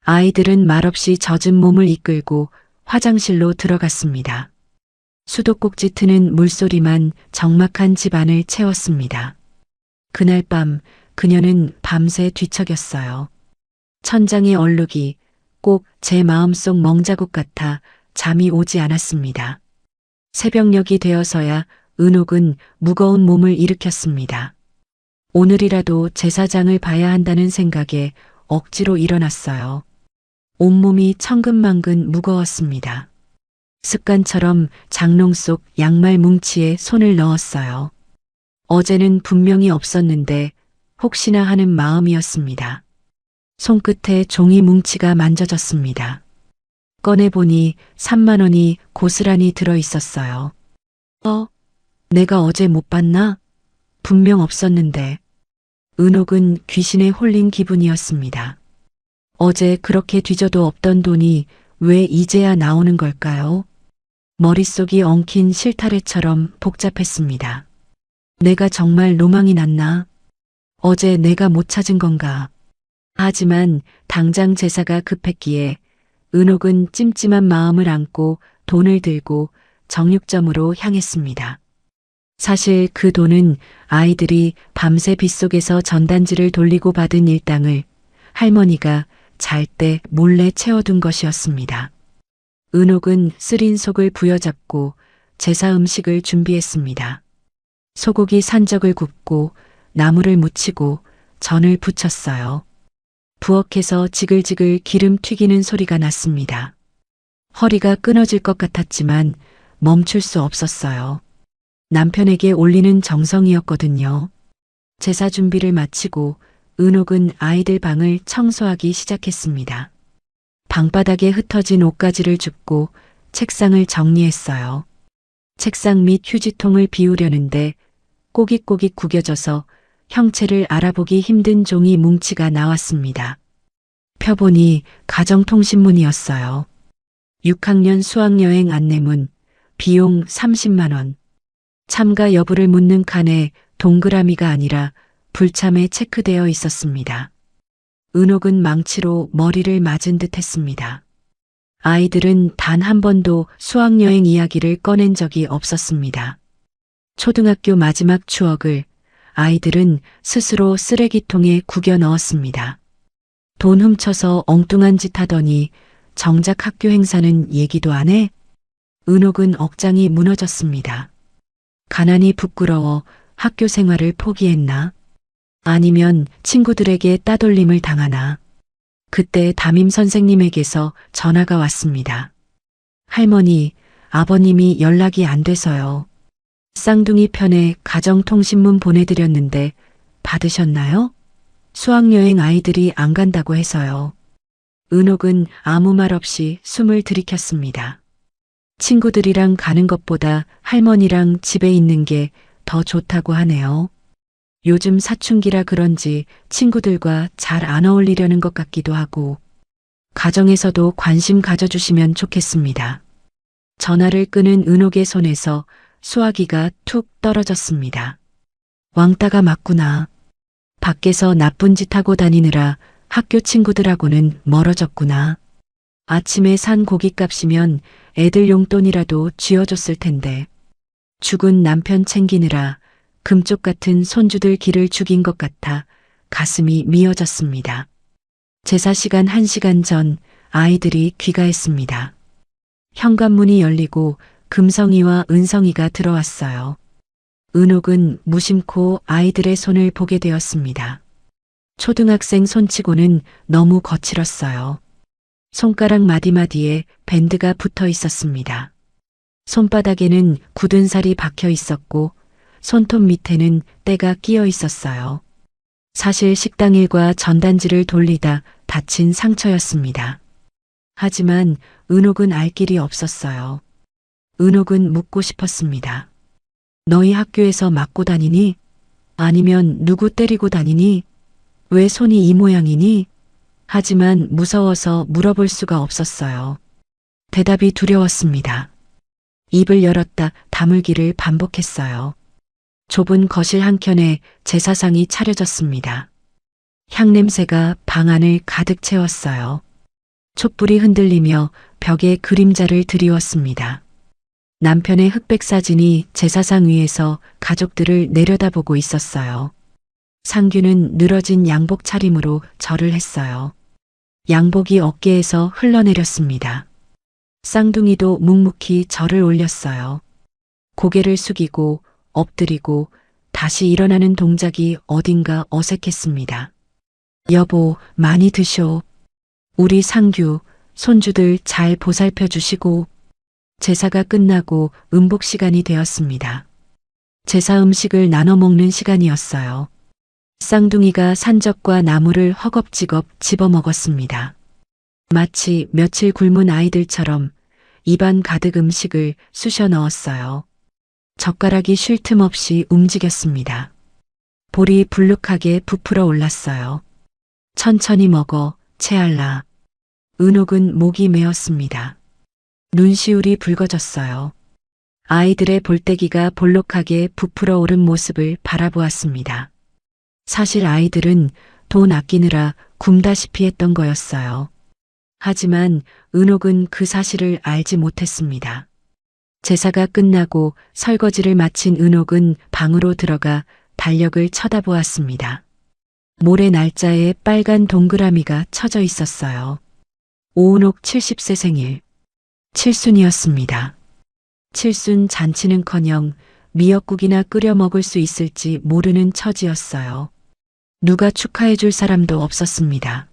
아이들은 말없이 젖은 몸을 이끌고 화장실로 들어갔습니다. 수도꼭지 트는 물소리만 적막한 집안을 채웠습니다. 그날 밤 그녀는 밤새 뒤척였어요. 천장의 얼룩이 꼭 제 마음속 멍자국 같아 잠이 오지 않았습니다. 새벽녘이 되어서야 은옥은 무거운 몸을 일으켰습니다. 오늘이라도 제사장을 봐야 한다는 생각에 억지로 일어났어요. 온몸이 천근만근 무거웠습니다. 습관처럼 장롱 속 양말 뭉치에 손을 넣었어요. 어제는 분명히 없었는데 혹시나 하는 마음이었습니다. 손끝에 종이 뭉치가 만져졌습니다. 꺼내보니 3만 원이 고스란히 들어 있었어요. 내가 어제 못 봤나? 분명 없었는데. 은옥은 귀신에 홀린 기분이었습니다. 어제 그렇게 뒤져도 없던 돈이 왜 이제야 나오는 걸까요? 머릿속이 엉킨 실타래처럼 복잡했습니다. 내가 정말 로망이 났나? 어제 내가 못 찾은 건가? 하지만 당장 제사가 급했기에 은옥은 찜찜한 마음을 안고 돈을 들고 정육점으로 향했습니다. 사실 그 돈은 아이들이 밤새 빗속에서 전단지를 돌리고 받은 일당을 할머니가 잘 때 몰래 채워둔 것이었습니다. 은옥은 쓰린 속을 부여잡고 제사 음식을 준비했습니다. 소고기 산적을 굽고 나물을 무치고 전을 부쳤어요. 부엌에서 지글지글 기름 튀기는 소리가 났습니다. 허리가 끊어질 것 같았지만 멈출 수 없었어요. 남편에게 올리는 정성이었거든요. 제사 준비를 마치고 은옥은 아이들 방을 청소하기 시작했습니다. 방바닥에 흩어진 옷가지를 줍고 책상을 정리했어요. 책상 밑 휴지통을 비우려는데 꼬깃꼬깃 구겨져서 형체를 알아보기 힘든 종이 뭉치가 나왔습니다. 펴보니 가정통신문이었어요. 6학년 수학여행 안내문, 비용 30만 원. 참가 여부를 묻는 칸에 동그라미가 아니라 불참에 체크되어 있었습니다. 은옥은 망치로 머리를 맞은 듯 했습니다. 아이들은 단 한 번도 수학여행 이야기를 꺼낸 적이 없었습니다. 초등학교 마지막 추억을 아이들은 스스로 쓰레기통에 구겨 넣었습니다. 돈 훔쳐서 엉뚱한 짓 하더니 정작 학교 행사는 얘기도 안 해? 은옥은 억장이 무너졌습니다. 가난이 부끄러워 학교 생활을 포기했나? 아니면 친구들에게 따돌림을 당하나? 그때 담임 선생님에게서 전화가 왔습니다. 할머니, 아버님이 연락이 안 돼서요. 쌍둥이 편에 가정통신문 보내드렸는데 받으셨나요? 수학여행 아이들이 안 간다고 해서요. 은옥은 아무 말 없이 숨을 들이켰습니다. 친구들이랑 가는 것보다 할머니랑 집에 있는 게 더 좋다고 하네요. 요즘 사춘기라 그런지 친구들과 잘 안 어울리려는 것 같기도 하고 가정에서도 관심 가져주시면 좋겠습니다. 전화를 끄는 은옥의 손에서 수화기가 툭 떨어졌습니다. 왕따가 맞구나. 밖에서 나쁜 짓 하고 다니느라 학교 친구들하고는 멀어졌구나. 아침에 산 고깃값이면 애들 용돈이라도 쥐어줬을 텐데. 죽은 남편 챙기느라 금쪽 같은 손주들 길을 죽인 것 같아 가슴이 미어졌습니다. 제사 시간 1시간 전 아이들이 귀가했습니다. 현관문이 열리고 금성이와 은성이가 들어왔어요. 은옥은 무심코 아이들의 손을 보게 되었습니다. 초등학생 손치고는 너무 거칠었어요. 손가락 마디마디에 밴드가 붙어 있었습니다. 손바닥에는 굳은 살이 박혀 있었고 손톱 밑에는 때가 끼어 있었어요. 사실 식당 일과 전단지를 돌리다 다친 상처였습니다. 하지만 은옥은 알 길이 없었어요. 은옥은 묻고 싶었습니다. 너희 학교에서 맞고 다니니? 아니면 누구 때리고 다니니? 왜 손이 이 모양이니? 하지만 무서워서 물어볼 수가 없었어요. 대답이 두려웠습니다. 입을 열었다 다물기를 반복했어요. 좁은 거실 한켠에 제사상이 차려졌습니다. 향냄새가 방 안을 가득 채웠어요. 촛불이 흔들리며 벽에 그림자를 드리웠습니다. 남편의 흑백 사진이 제사상 위에서 가족들을 내려다보고 있었어요. 상규는 늘어진 양복 차림으로 절을 했어요. 양복이 어깨에서 흘러내렸습니다. 쌍둥이도 묵묵히 절을 올렸어요. 고개를 숙이고 엎드리고 다시 일어나는 동작이 어딘가 어색했습니다. 여보, 많이 드쇼. 우리 상규, 손주들 잘 보살펴 주시고. 제사가 끝나고 음복 시간이 되었습니다. 제사 음식을 나눠 먹는 시간이었어요. 쌍둥이가 산적과 나물을 허겁지겁 집어먹었습니다. 마치 며칠 굶은 아이들처럼 입안 가득 음식을 쑤셔 넣었어요. 젓가락이 쉴 틈 없이 움직였습니다. 볼이 불룩하게 부풀어 올랐어요. 천천히 먹어, 채알라. 은옥은 목이 메었습니다. 눈시울이 붉어졌어요. 아이들의 볼때기가 볼록하게 부풀어 오른 모습을 바라보았습니다. 사실 아이들은 돈 아끼느라 굶다시피 했던 거였어요. 하지만 은옥은 그 사실을 알지 못했습니다. 제사가 끝나고 설거지를 마친 은옥은 방으로 들어가 달력을 쳐다보았습니다. 모레 날짜에 빨간 동그라미가 쳐져 있었어요. 오은옥 70세 생일. 칠순이었습니다. 칠순 잔치는커녕 미역국이나 끓여 먹을 수 있을지 모르는 처지였어요. 누가 축하해 줄 사람도 없었습니다.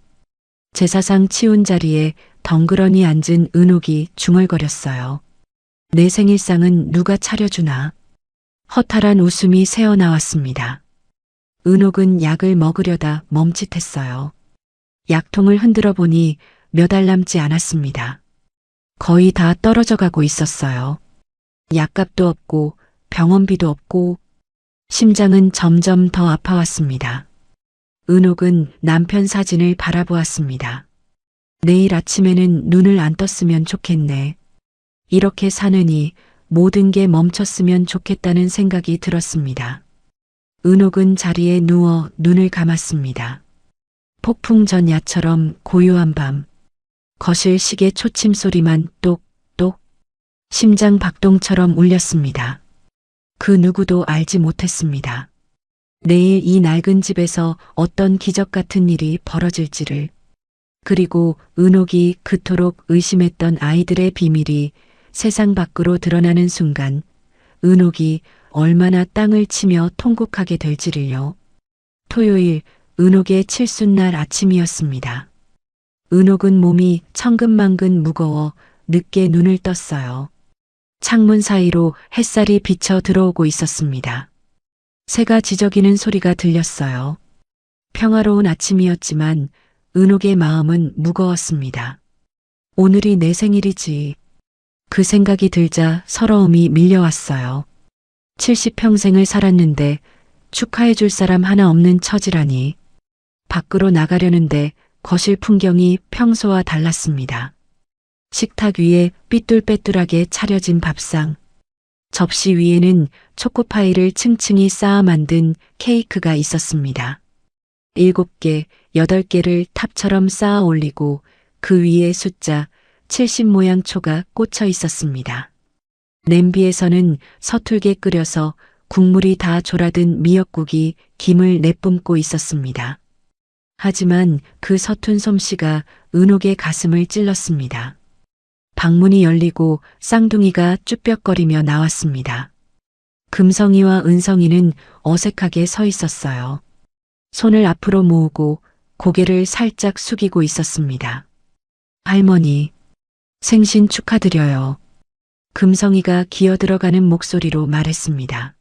제사상 치운 자리에 덩그러니 앉은 은옥이 중얼거렸어요. 내 생일상은 누가 차려주나? 허탈한 웃음이 새어나왔습니다. 은옥은 약을 먹으려다 멈칫했어요. 약통을 흔들어 보니 몇 알 남지 않았습니다. 거의 다 떨어져 가고 있었어요. 약값도 없고 병원비도 없고 심장은 점점 더 아파왔습니다. 은옥은 남편 사진을 바라보았습니다. 내일 아침에는 눈을 안 떴으면 좋겠네. 이렇게 사느니 모든 게 멈췄으면 좋겠다는 생각이 들었습니다. 은옥은 자리에 누워 눈을 감았습니다. 폭풍 전야처럼 고요한 밤. 거실 시계 초침 소리만 똑똑 심장 박동처럼 울렸습니다. 그 누구도 알지 못했습니다. 내일 이 낡은 집에서 어떤 기적 같은 일이 벌어질지를. 그리고 은옥이 그토록 의심했던 아이들의 비밀이 세상 밖으로 드러나는 순간 은옥이 얼마나 땅을 치며 통곡하게 될지를요. 토요일 은옥의 칠순날 아침이었습니다. 은옥은 몸이 천근만근 무거워 늦게 눈을 떴어요. 창문 사이로 햇살이 비쳐 들어오고 있었습니다. 새가 지저귀는 소리가 들렸어요. 평화로운 아침이었지만 은옥의 마음은 무거웠습니다. 오늘이 내 생일이지. 그 생각이 들자 서러움이 밀려왔어요. 70평생을 살았는데 축하해 줄 사람 하나 없는 처지라니. 밖으로 나가려는데 거실 풍경이 평소와 달랐습니다. 식탁 위에 삐뚤빼뚤하게 차려진 밥상. 접시 위에는 초코파이를 층층이 쌓아 만든 케이크가 있었습니다. 7개, 8개를 탑처럼 쌓아 올리고 그 위에 숫자 70 모양 초가 꽂혀 있었습니다. 냄비에서는 서툴게 끓여서 국물이 다 졸아든 미역국이 김을 내뿜고 있었습니다. 하지만 그 서툰 솜씨가 은옥의 가슴을 찔렀습니다. 방문이 열리고 쌍둥이가 쭈뼛거리며 나왔습니다. 금성이와 은성이는 어색하게 서 있었어요. 손을 앞으로 모으고 고개를 살짝 숙이고 있었습니다. 할머니, 생신 축하드려요. 금성이가 기어들어가는 목소리로 말했습니다.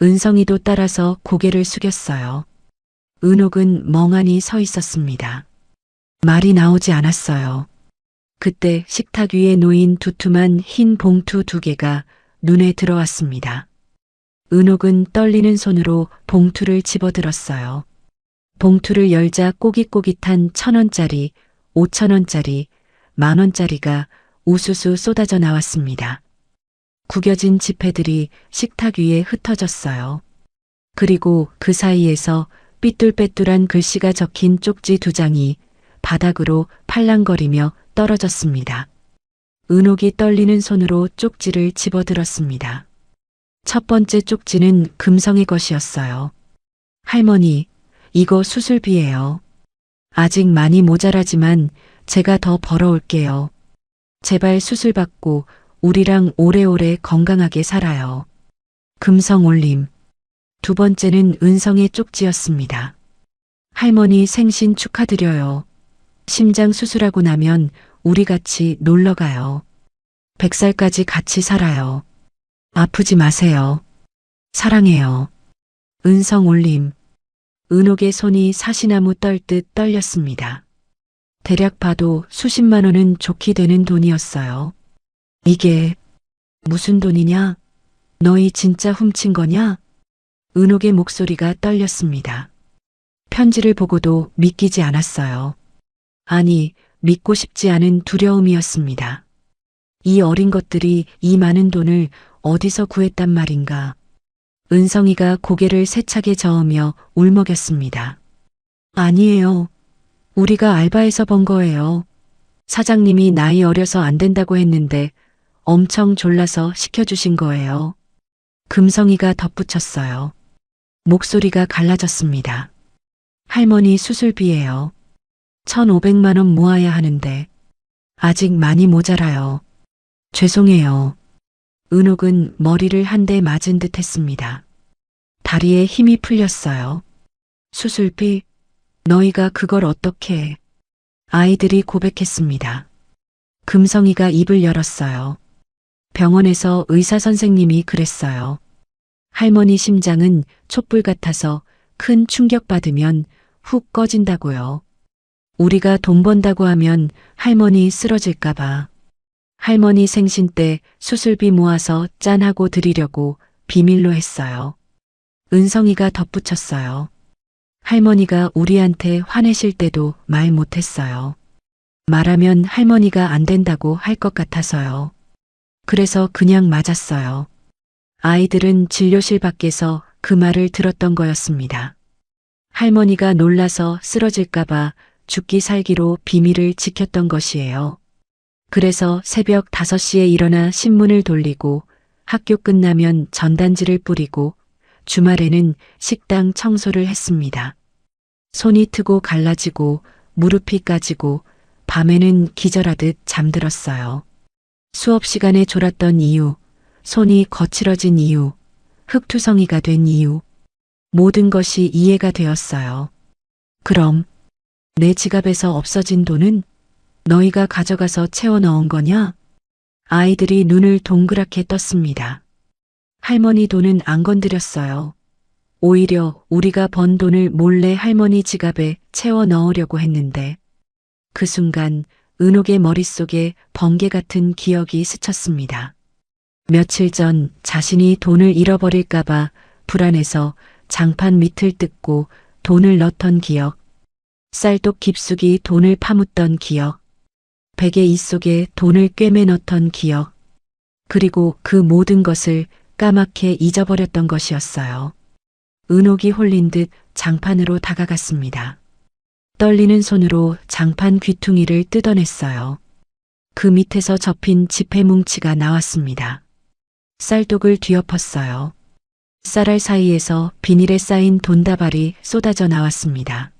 은성이도 따라서 고개를 숙였어요. 은옥은 멍하니 서 있었습니다. 말이 나오지 않았어요. 그때 식탁 위에 놓인 두툼한 흰 봉투 2개가 눈에 들어왔습니다. 은옥은 떨리는 손으로 봉투를 집어들었어요. 봉투를 열자 꼬깃꼬깃한 1,000원짜리, 5,000원짜리, 10,000원짜리가 우수수 쏟아져 나왔습니다. 구겨진 지폐들이 식탁 위에 흩어졌어요. 그리고 그 사이에서 삐뚤빼뚤한 글씨가 적힌 쪽지 2장이 바닥으로 팔랑거리며 떨어졌습니다. 은옥이 떨리는 손으로 쪽지를 집어들었습니다. 첫 번째 쪽지는 금성의 것이었어요. 할머니, 이거 수술비예요. 아직 많이 모자라지만 제가 더 벌어올게요. 제발 수술 받고 우리랑 오래오래 건강하게 살아요. 금성 올림. 두 번째는 은성의 쪽지였습니다. 할머니 생신 축하드려요. 심장 수술하고 나면 우리 같이 놀러 가요. 100살까지 같이 살아요. 아프지 마세요. 사랑해요. 은성 올림. 은옥의 손이 사시나무 떨듯 떨렸습니다. 대략 봐도 수십만 원은 좋게 되는 돈이었어요. 이게 무슨 돈이냐? 너희 진짜 훔친 거냐? 은옥의 목소리가 떨렸습니다. 편지를 보고도 믿기지 않았어요. 아니, 믿고 싶지 않은 두려움이었습니다. 이 어린 것들이 이 많은 돈을 어디서 구했단 말인가. 은성이가 고개를 세차게 저으며 울먹였습니다. 아니에요. 우리가 알바해서 번 거예요. 사장님이 나이 어려서 안 된다고 했는데 엄청 졸라서 시켜주신 거예요. 금성이가 덧붙였어요. 목소리가 갈라졌습니다. 할머니 수술비예요. 1,500만 원 모아야 하는데 아직 많이 모자라요. 죄송해요. 은옥은 머리를 한 대 맞은 듯 했습니다. 다리에 힘이 풀렸어요. 수술비? 너희가 그걸 어떻게 해? 아이들이 고백했습니다. 금성이가 입을 열었어요. 병원에서 의사 선생님이 그랬어요. 할머니 심장은 촛불 같아서 큰 충격받으면 훅 꺼진다고요. 우리가 돈 번다고 하면 할머니 쓰러질까봐. 할머니 생신 때 수술비 모아서 짠하고 드리려고 비밀로 했어요. 은성이가 덧붙였어요. 할머니가 우리한테 화내실 때도 말 못했어요. 말하면 할머니가 안 된다고 할 것 같아서요. 그래서 그냥 맞았어요. 아이들은 진료실 밖에서 그 말을 들었던 거였습니다. 할머니가 놀라서 쓰러질까봐 죽기 살기로 비밀을 지켰던 것이에요. 그래서 새벽 5시에 일어나 신문을 돌리고 학교 끝나면 전단지를 뿌리고 주말에는 식당 청소를 했습니다. 손이 트고 갈라지고 무릎이 까지고 밤에는 기절하듯 잠들었어요. 수업 시간에 졸았던 이유, 손이 거칠어진 이유, 흙투성이가 된 이유, 모든 것이 이해가 되었어요. 그럼 내 지갑에서 없어진 돈은 너희가 가져가서 채워 넣은 거냐? 아이들이 눈을 동그랗게 떴습니다. 할머니 돈은 안 건드렸어요. 오히려 우리가 번 돈을 몰래 할머니 지갑에 채워 넣으려고 했는데 그 순간 은옥의 머릿속에 번개 같은 기억이 스쳤습니다. 며칠 전 자신이 돈을 잃어버릴까봐 불안해서 장판 밑을 뜯고 돈을 넣던 기억, 쌀독 깊숙이 돈을 파묻던 기억, 베개 이 속에 돈을 꿰매 넣던 기억, 그리고 그 모든 것을 까맣게 잊어버렸던 것이었어요. 은옥이 홀린 듯 장판으로 다가갔습니다. 떨리는 손으로 장판 귀퉁이를 뜯어냈어요. 그 밑에서 접힌 지폐 뭉치가 나왔습니다. 쌀독을 뒤엎었어요. 쌀알 사이에서 비닐에 쌓인 돈다발이 쏟아져 나왔습니다.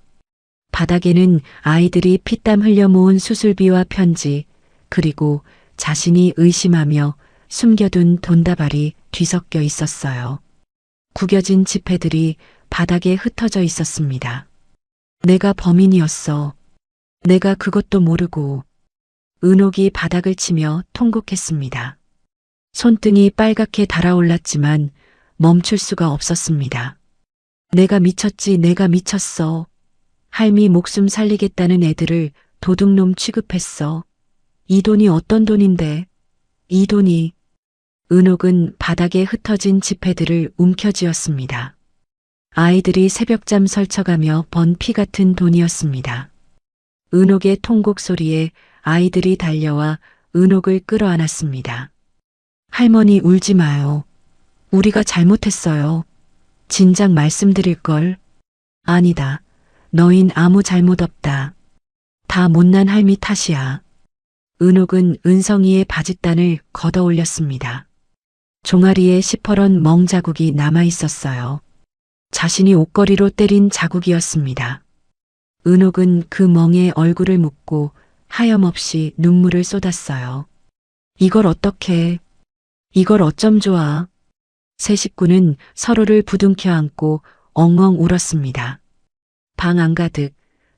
바닥에는 아이들이 피땀 흘려 모은 수술비와 편지, 그리고 자신이 의심하며 숨겨둔 돈다발이 뒤섞여 있었어요. 구겨진 지폐들이 바닥에 흩어져 있었습니다. 내가 범인이었어. 내가 그것도 모르고. 은옥이 바닥을 치며 통곡했습니다. 손등이 빨갛게 달아올랐지만 멈출 수가 없었습니다. 내가 미쳤지, 내가 미쳤어. 할미 목숨 살리겠다는 애들을 도둑놈 취급했어. 이 돈이 어떤 돈인데? 이 돈이. 은옥은 바닥에 흩어진 지폐들을 움켜쥐었습니다. 아이들이 새벽잠 설쳐가며 번 피 같은 돈이었습니다. 은옥의 통곡 소리에 아이들이 달려와 은옥을 끌어안았습니다. 할머니 울지 마요. 우리가 잘못했어요. 진작 말씀드릴걸. 아니다. 너흰 아무 잘못 없다. 다 못난 할미 탓이야. 은옥은 은성이의 바짓단을 걷어 올렸습니다. 종아리에 시퍼런 멍 자국이 남아 있었어요. 자신이 옷걸이로 때린 자국이었습니다. 은옥은 그 멍에 얼굴을 묻고 하염없이 눈물을 쏟았어요. 이걸 어떻게, 이걸 어쩜 좋아. 세 식구는 서로를 부둥켜 안고 엉엉 울었습니다. 방 안가득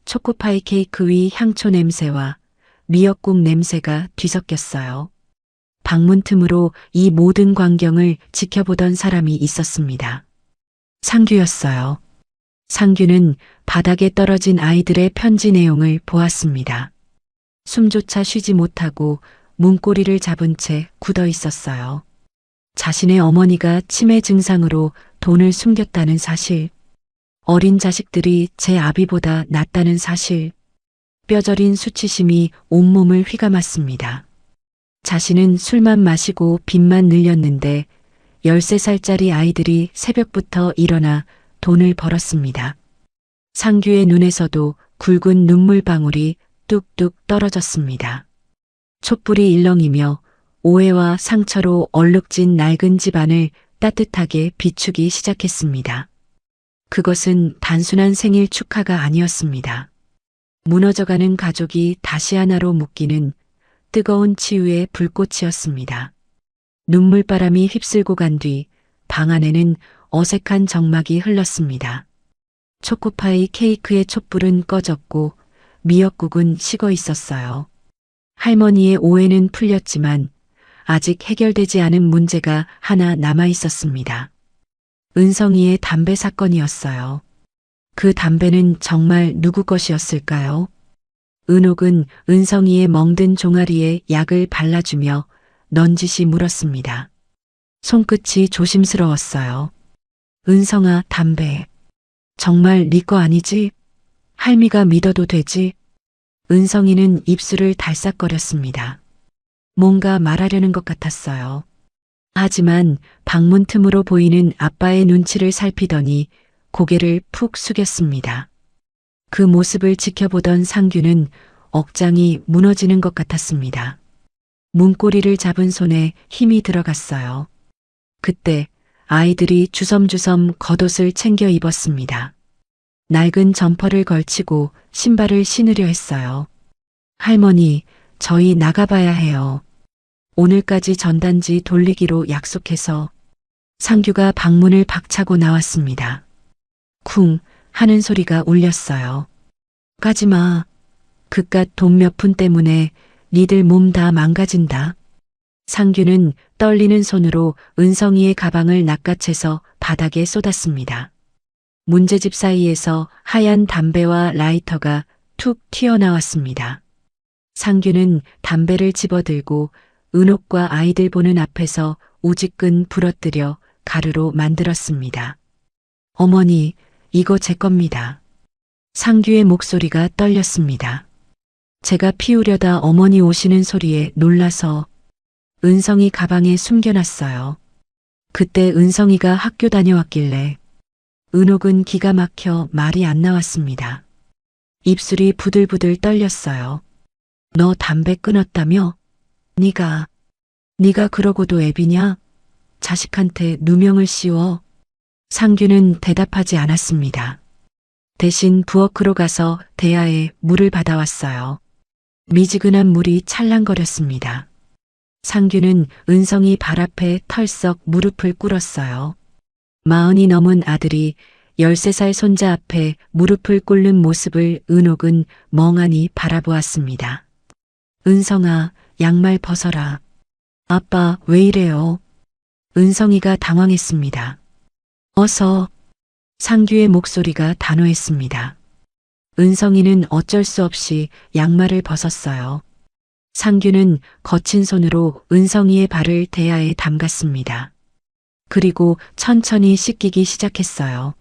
초코파이 케이크 위 향초 냄새와 미역국 냄새가 뒤섞였어요. 방문 틈으로 이 모든 광경을 지켜보던 사람이 있었습니다. 상규였어요. 상규는 바닥에 떨어진 아이들의 편지 내용을 보았습니다. 숨조차 쉬지 못하고 문고리를 잡은 채 굳어 있었어요. 자신의 어머니가 치매 증상으로 돈을 숨겼다는 사실, 어린 자식들이 제 아비보다 낫다는 사실, 뼈저린 수치심이 온몸을 휘감았습니다. 자신은 술만 마시고 빚만 늘렸는데 13살짜리 아이들이 새벽부터 일어나 돈을 벌었습니다. 상규의 눈에서도 굵은 눈물방울이 뚝뚝 떨어졌습니다. 촛불이 일렁이며 오해와 상처로 얼룩진 낡은 집안을 따뜻하게 비추기 시작했습니다. 그것은 단순한 생일 축하가 아니었습니다. 무너져가는 가족이 다시 하나로 묶이는 뜨거운 치유의 불꽃이었습니다. 눈물바람이 휩쓸고 간 뒤 방 안에는 어색한 정막이 흘렀습니다. 초코파이 케이크의 촛불은 꺼졌고 미역국은 식어 있었어요. 할머니의 오해는 풀렸지만 아직 해결되지 않은 문제가 하나 남아 있었습니다. 은성이의 담배 사건이었어요. 그 담배는 정말 누구 것이었을까요? 은옥은 은성이의 멍든 종아리에 약을 발라주며 넌지시 물었습니다. 손끝이 조심스러웠어요. 은성아, 담배. 정말 네 거 아니지? 할미가 믿어도 되지? 은성이는 입술을 달싹거렸습니다. 뭔가 말하려는 것 같았어요. 하지만 방문 틈으로 보이는 아빠의 눈치를 살피더니 고개를 푹 숙였습니다. 그 모습을 지켜보던 상규는 억장이 무너지는 것 같았습니다. 문고리를 잡은 손에 힘이 들어갔어요. 그때 아이들이 주섬주섬 겉옷을 챙겨 입었습니다. 낡은 점퍼를 걸치고 신발을 신으려 했어요. 할머니, 저희 나가봐야 해요. 오늘까지 전단지 돌리기로 약속해서. 상규가 방문을 박차고 나왔습니다. 쿵 하는 소리가 울렸어요. 가지마. 그깟 돈 몇 푼 때문에 니들 몸 다 망가진다. 상규는 떨리는 손으로 은성이의 가방을 낚아채서 바닥에 쏟았습니다. 문제집 사이에서 하얀 담배와 라이터가 툭 튀어나왔습니다. 상규는 담배를 집어들고 은옥과 아이들 보는 앞에서 우지끈 부러뜨려 가루로 만들었습니다. 어머니, 이거 제 겁니다. 상규의 목소리가 떨렸습니다. 제가 피우려다 어머니 오시는 소리에 놀라서 은성이 가방에 숨겨놨어요. 그때 은성이가 학교 다녀왔길래 은옥은 기가 막혀 말이 안 나왔습니다. 입술이 부들부들 떨렸어요. 너 담배 끊었다며? 네가 그러고도 애비냐? 자식한테 누명을 씌워. 상규는 대답하지 않았습니다. 대신 부엌으로 가서 대야에 물을 받아왔어요. 미지근한 물이 찰랑거렸습니다. 상규는 은성이 발 앞에 털썩 무릎을 꿇었어요. 40이 넘은 아들이 13살 손자 앞에 무릎을 꿇는 모습을 은옥은 멍하니 바라보았습니다. 은성아, 양말 벗어라. 아빠, 왜 이래요? 은성이가 당황했습니다. 어서. 상규의 목소리가 단호했습니다. 은성이는 어쩔 수 없이 양말을 벗었어요. 상규는 거친 손으로 은성이의 발을 대야에 담갔습니다. 그리고 천천히 씻기기 시작했어요.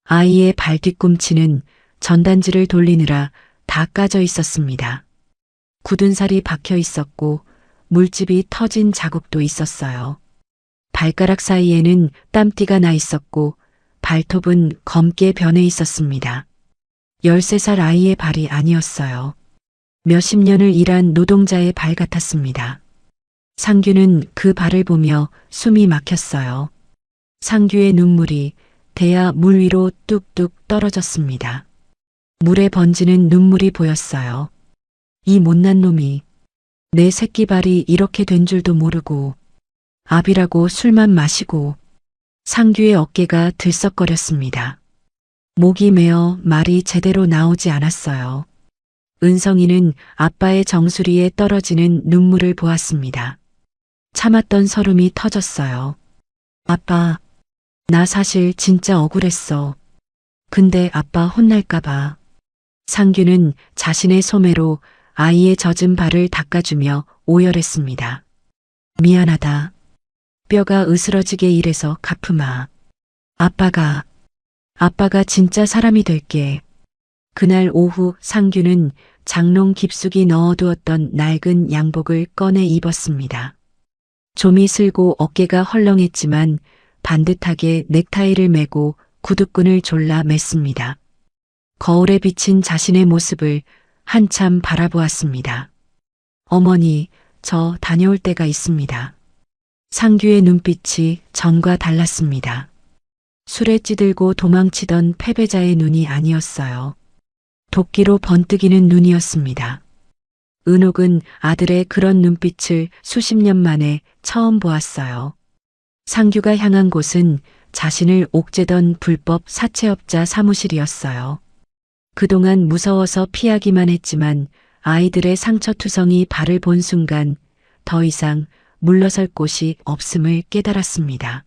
아이의 발 뒤꿈치는 전단지를 돌리느라 다 까져 있었습니다. 굳은 살이 박혀 있었고 물집이 터진 자국도 있었어요. 발가락 사이에는 땀띠가 나 있었고 발톱은 검게 변해 있었습니다. 13살 아이의 발이 아니었어요. 몇십 년을 일한 노동자의 발 같았습니다. 상규는 그 발을 보며 숨이 막혔어요. 상규의 눈물이 대야 물 위로 뚝뚝 떨어졌습니다. 물에 번지는 눈물이 보였어요. 이 못난 놈이 내 새끼 발이 이렇게 된 줄도 모르고 압이라고 술만 마시고. 상규의 어깨가 들썩거렸습니다. 목이 메어 말이 제대로 나오지 않았어요. 은성이는 아빠의 정수리에 떨어지는 눈물을 보았습니다. 참았던 서름이 터졌어요. 아빠, 나 사실 진짜 억울했어. 근데 아빠 혼날까봐. 상규는 자신의 소매로 아이의 젖은 발을 닦아주며 오열했습니다. 미안하다. 뼈가 으스러지게 일해서 가품아. 아빠가 진짜 사람이 될게. 그날 오후 상규는 장롱 깊숙이 넣어두었던 낡은 양복을 꺼내 입었습니다. 좀이 슬고 어깨가 헐렁했지만 반듯하게 넥타이를 매고 구두끈을 졸라 맸습니다. 거울에 비친 자신의 모습을 한참 바라보았습니다. 어머니, 저 다녀올 때가 있습니다. 상규의 눈빛이 전과 달랐습니다. 술에 찌들고 도망치던 패배자의 눈이 아니었어요. 도끼로 번뜩이는 눈이었습니다. 은옥은 아들의 그런 눈빛을 수십 년 만에 처음 보았어요. 상규가 향한 곳은 자신을 옥죄던 불법 사채업자 사무실이었어요. 그동안 무서워서 피하기만 했지만 아이들의 상처투성이 발을 본 순간 더 이상 물러설 곳이 없음을 깨달았습니다.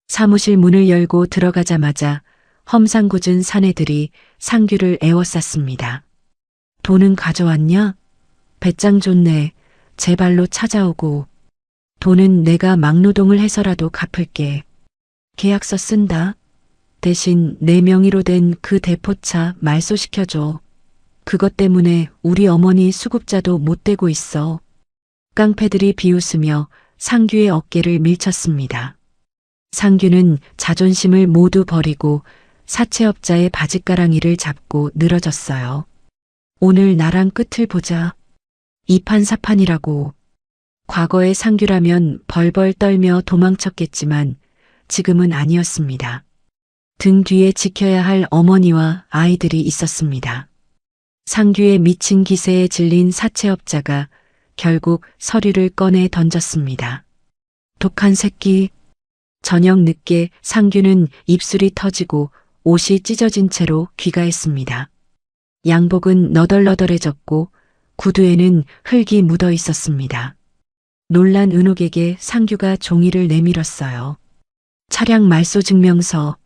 사무실 문을 열고 들어가자마자 험상궂은 사내들이 상규를 에워쌌습니다. 돈은 가져왔냐? 배짱 좋네. 제 발로 찾아오고. 돈은 내가 막노동을 해서라도 갚을게. 계약서 쓴다. 대신 내 명의로 된 그 대포차 말소시켜줘. 그것 때문에 우리 어머니 수급자도 못 되고 있어. 깡패들이 비웃으며 상규의 어깨를 밀쳤습니다. 상규는 자존심을 모두 버리고 사채업자의 바짓가랑이를 잡고 늘어졌어요. 오늘 나랑 끝을 보자. 이판사판이라고. 과거의 상규라면 벌벌 떨며 도망쳤겠지만 지금은 아니었습니다. 등 뒤에 지켜야 할 어머니와 아이들이 있었습니다. 상규의 미친 기세에 질린 사채업자가 결국 서류를 꺼내 던졌습니다. 독한 새끼. 저녁 늦게 상규는 입술이 터지고 옷이 찢어진 채로 귀가했습니다. 양복은 너덜너덜해졌고 구두에는 흙이 묻어 있었습니다. 놀란 은옥에게 상규가 종이를 내밀었어요. 차량 말소 증명서.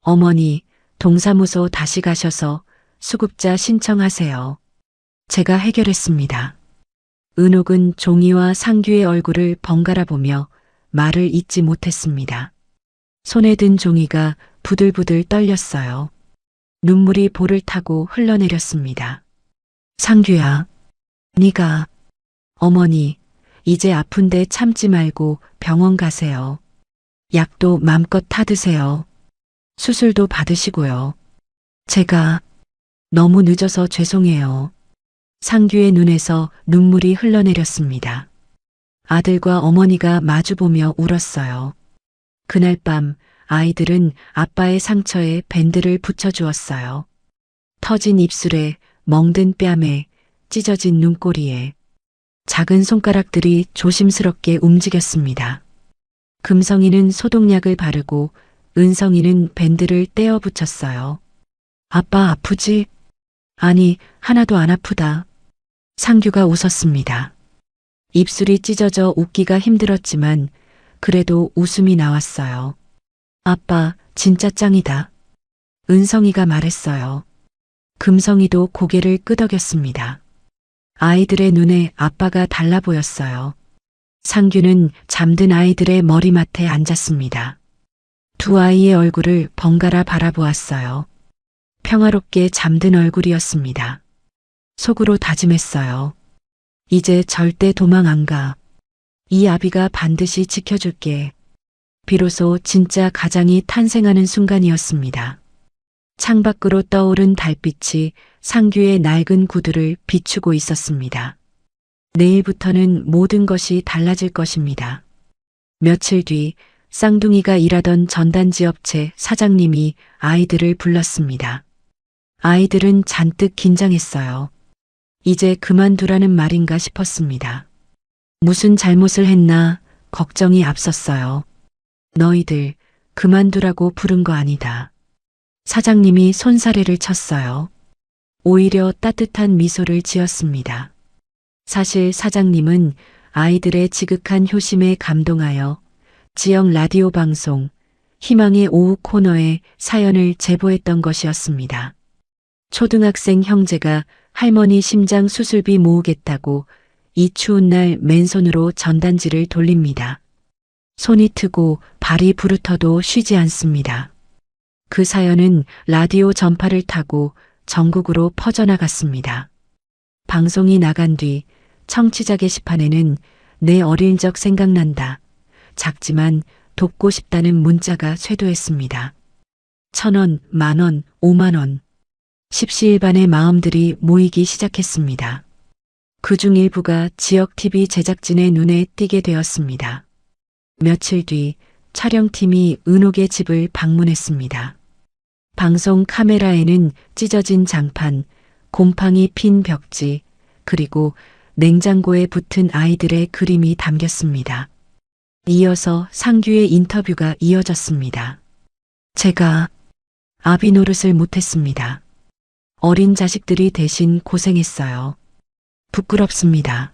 어머니, 동사무소 다시 가셔서 수급자 신청하세요. 제가 해결했습니다. 은옥은 종이와 상규의 얼굴을 번갈아 보며 말을 잇지 못했습니다. 손에 든 종이가 부들부들 떨렸어요. 눈물이 볼을 타고 흘러내렸습니다. 상규야, 네가. 어머니, 이제 아픈데 참지 말고 병원 가세요. 약도 맘껏 타드세요. 수술도 받으시고요. 제가 너무 늦어서 죄송해요. 상규의 눈에서 눈물이 흘러내렸습니다. 아들과 어머니가 마주보며 울었어요. 그날 밤 아이들은 아빠의 상처에 밴드를 붙여주었어요. 터진 입술에, 멍든 뺨에, 찢어진 눈꼬리에 작은 손가락들이 조심스럽게 움직였습니다. 금성이는 소독약을 바르고 은성이는 밴드를 떼어 붙였어요. 아빠 아프지? 아니, 하나도 안 아프다. 상규가 웃었습니다. 입술이 찢어져 웃기가 힘들었지만 그래도 웃음이 나왔어요. 아빠, 진짜 짱이다. 은성이가 말했어요. 금성이도 고개를 끄덕였습니다. 아이들의 눈에 아빠가 달라 보였어요. 상규는 잠든 아이들의 머리맡에 앉았습니다. 두 아이의 얼굴을 번갈아 바라보았어요. 평화롭게 잠든 얼굴이었습니다. 속으로 다짐했어요. 이제 절대 도망 안 가. 이 아비가 반드시 지켜줄게. 비로소 진짜 가장이 탄생하는 순간이었습니다. 창밖으로 떠오른 달빛이 상규의 낡은 구두를 비추고 있었습니다. 내일부터는 모든 것이 달라질 것입니다. 며칠 뒤 쌍둥이가 일하던 전단지 업체 사장님이 아이들을 불렀습니다. 아이들은 잔뜩 긴장했어요. 이제 그만두라는 말인가 싶었습니다. 무슨 잘못을 했나 걱정이 앞섰어요. 너희들 그만두라고 부른 거 아니다. 사장님이 손사래를 쳤어요. 오히려 따뜻한 미소를 지었습니다. 사실 사장님은 아이들의 지극한 효심에 감동하여 지역 라디오 방송 희망의 오후 코너에 사연을 제보했던 것이었습니다. 초등학생 형제가 할머니 심장 수술비 모으겠다고 이 추운 날 맨손으로 전단지를 돌립니다. 손이 트고 발이 부르터도 쉬지 않습니다. 그 사연은 라디오 전파를 타고 전국으로 퍼져나갔습니다. 방송이 나간 뒤 청취자 게시판에는 내 어릴 적 생각난다. 작지만 돕고 싶다는 문자가 쇄도했습니다. 1,000원, 만원, 5만원. 십시일반의 마음들이 모이기 시작했습니다. 그중 일부가 지역 TV 제작진의 눈에 띄게 되었습니다. 며칠 뒤 촬영팀이 은옥의 집을 방문했습니다. 방송 카메라에는 찢어진 장판, 곰팡이 핀 벽지, 그리고 냉장고에 붙은 아이들의 그림이 담겼습니다. 이어서 상규의 인터뷰가 이어졌습니다. 제가 아비 노릇을 못했습니다. 어린 자식들이 대신 고생했어요. 부끄럽습니다.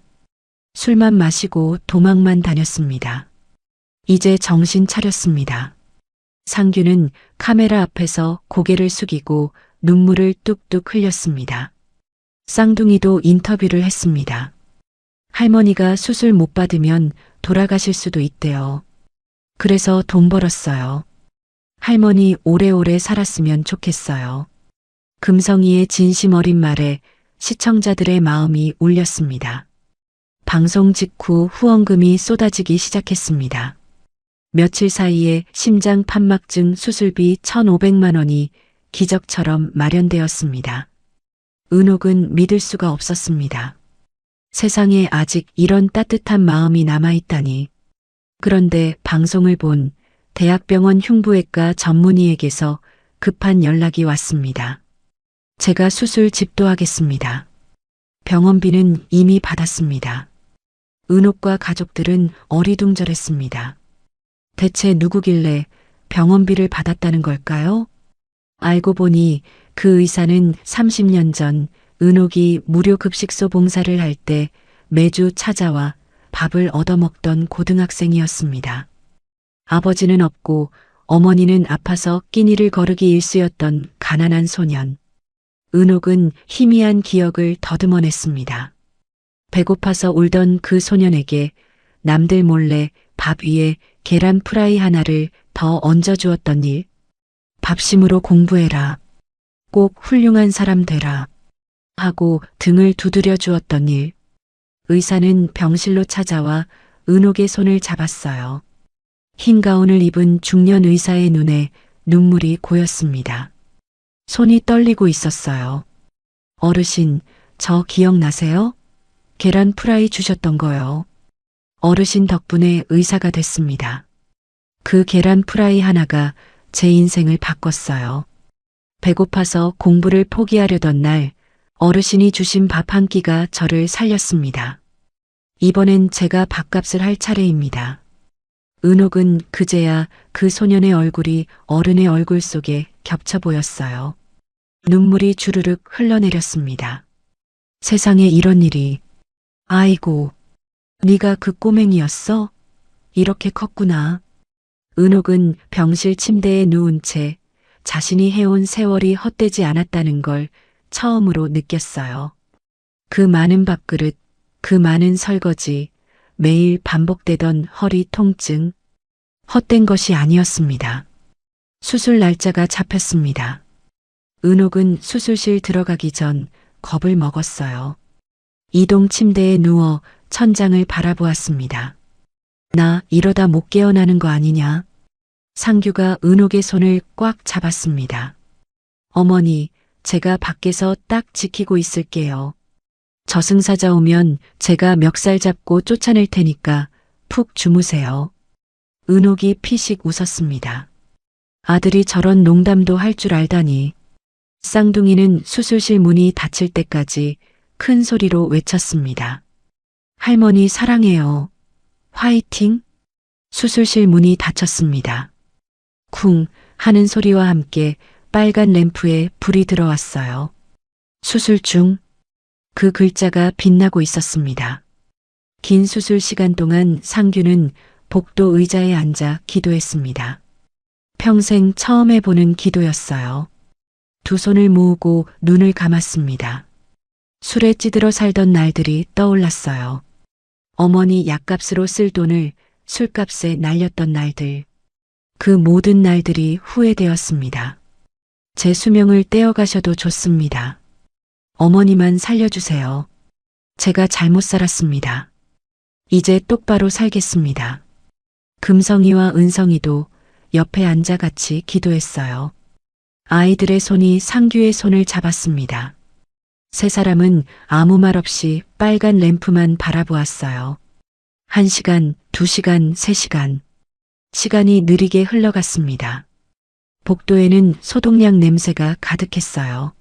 술만 마시고 도망만 다녔습니다. 이제 정신 차렸습니다. 상규는 카메라 앞에서 고개를 숙이고 눈물을 뚝뚝 흘렸습니다. 쌍둥이도 인터뷰를 했습니다. 할머니가 수술 못 받으면 돌아가실 수도 있대요. 그래서 돈 벌었어요. 할머니 오래오래 살았으면 좋겠어요. 금성이의 진심 어린 말에 시청자들의 마음이 울렸습니다. 방송 직후 후원금이 쏟아지기 시작했습니다. 며칠 사이에 심장 판막증 수술비 1,500만 원이 기적처럼 마련되었습니다. 은옥은 믿을 수가 없었습니다. 세상에 아직 이런 따뜻한 마음이 남아있다니. 그런데 방송을 본 대학병원 흉부외과 전문의에게서 급한 연락이 왔습니다. 제가 수술 집도하겠습니다. 병원비는 이미 받았습니다. 은옥과 가족들은 어리둥절했습니다. 대체 누구길래 병원비를 받았다는 걸까요? 알고 보니 그 의사는 30년 전 은옥이 무료 급식소 봉사를 할 때 매주 찾아와 밥을 얻어먹던 고등학생이었습니다. 아버지는 없고 어머니는 아파서 끼니를 거르기 일쑤였던 가난한 소년. 은옥은 희미한 기억을 더듬어냈습니다. 배고파서 울던 그 소년에게 남들 몰래 밥 위에 계란 프라이 하나를 더 얹어주었던 일. 밥심으로 공부해라. 꼭 훌륭한 사람 되라. 하고 등을 두드려 주었던 일. 의사는 병실로 찾아와 은옥의 손을 잡았어요. 흰 가운을 입은 중년 의사의 눈에 눈물이 고였습니다. 손이 떨리고 있었어요. 어르신, 저 기억나세요? 계란 프라이 주셨던 거요. 어르신 덕분에 의사가 됐습니다. 그 계란 프라이 하나가 제 인생을 바꿨어요. 배고파서 공부를 포기하려던 날 어르신이 주신 밥 한 끼가 저를 살렸습니다. 이번엔 제가 밥값을 할 차례입니다. 은옥은 그제야 그 소년의 얼굴이 어른의 얼굴 속에 겹쳐 보였어요. 눈물이 주르륵 흘러내렸습니다. 세상에 이런 일이. 아이고, 네가 그 꼬맹이였어? 이렇게 컸구나. 은옥은 병실 침대에 누운 채 자신이 해온 세월이 헛되지 않았다는 걸 처음으로 느꼈어요. 그 많은 밥그릇, 그 많은 설거지, 매일 반복되던 허리 통증, 헛된 것이 아니었습니다. 수술 날짜가 잡혔습니다. 은옥은 수술실 들어가기 전 겁을 먹었어요. 이동 침대에 누워 천장을 바라보았습니다. 나 이러다 못 깨어나는 거 아니냐? 상규가 은옥의 손을 꽉 잡았습니다. 어머니, 제가 밖에서 딱 지키고 있을게요. 저승사자 오면 제가 멱살 잡고 쫓아낼 테니까 푹 주무세요. 은옥이 피식 웃었습니다. 아들이 저런 농담도 할 줄 알다니. 쌍둥이는 수술실 문이 닫힐 때까지 큰 소리로 외쳤습니다. 할머니 사랑해요. 화이팅! 수술실 문이 닫혔습니다. 쿵 하는 소리와 함께 빨간 램프에 불이 들어왔어요. 수술 중. 그 글자가 빛나고 있었습니다. 긴 수술 시간 동안 상규는 복도 의자에 앉아 기도했습니다. 평생 처음 해보는 기도였어요. 두 손을 모으고 눈을 감았습니다. 술에 찌들어 살던 날들이 떠올랐어요. 어머니 약값으로 쓸 돈을 술값에 날렸던 날들. 그 모든 날들이 후회되었습니다. 제 수명을 떼어가셔도 좋습니다. 어머니만 살려주세요. 제가 잘못 살았습니다. 이제 똑바로 살겠습니다. 금성이와 은성이도 옆에 앉아 같이 기도했어요. 아이들의 손이 상규의 손을 잡았습니다. 세 사람은 아무 말 없이 빨간 램프만 바라보았어요. 1시간, 2시간, 3시간. 시간이 느리게 흘러갔습니다. 복도에는 소독약 냄새가 가득했어요.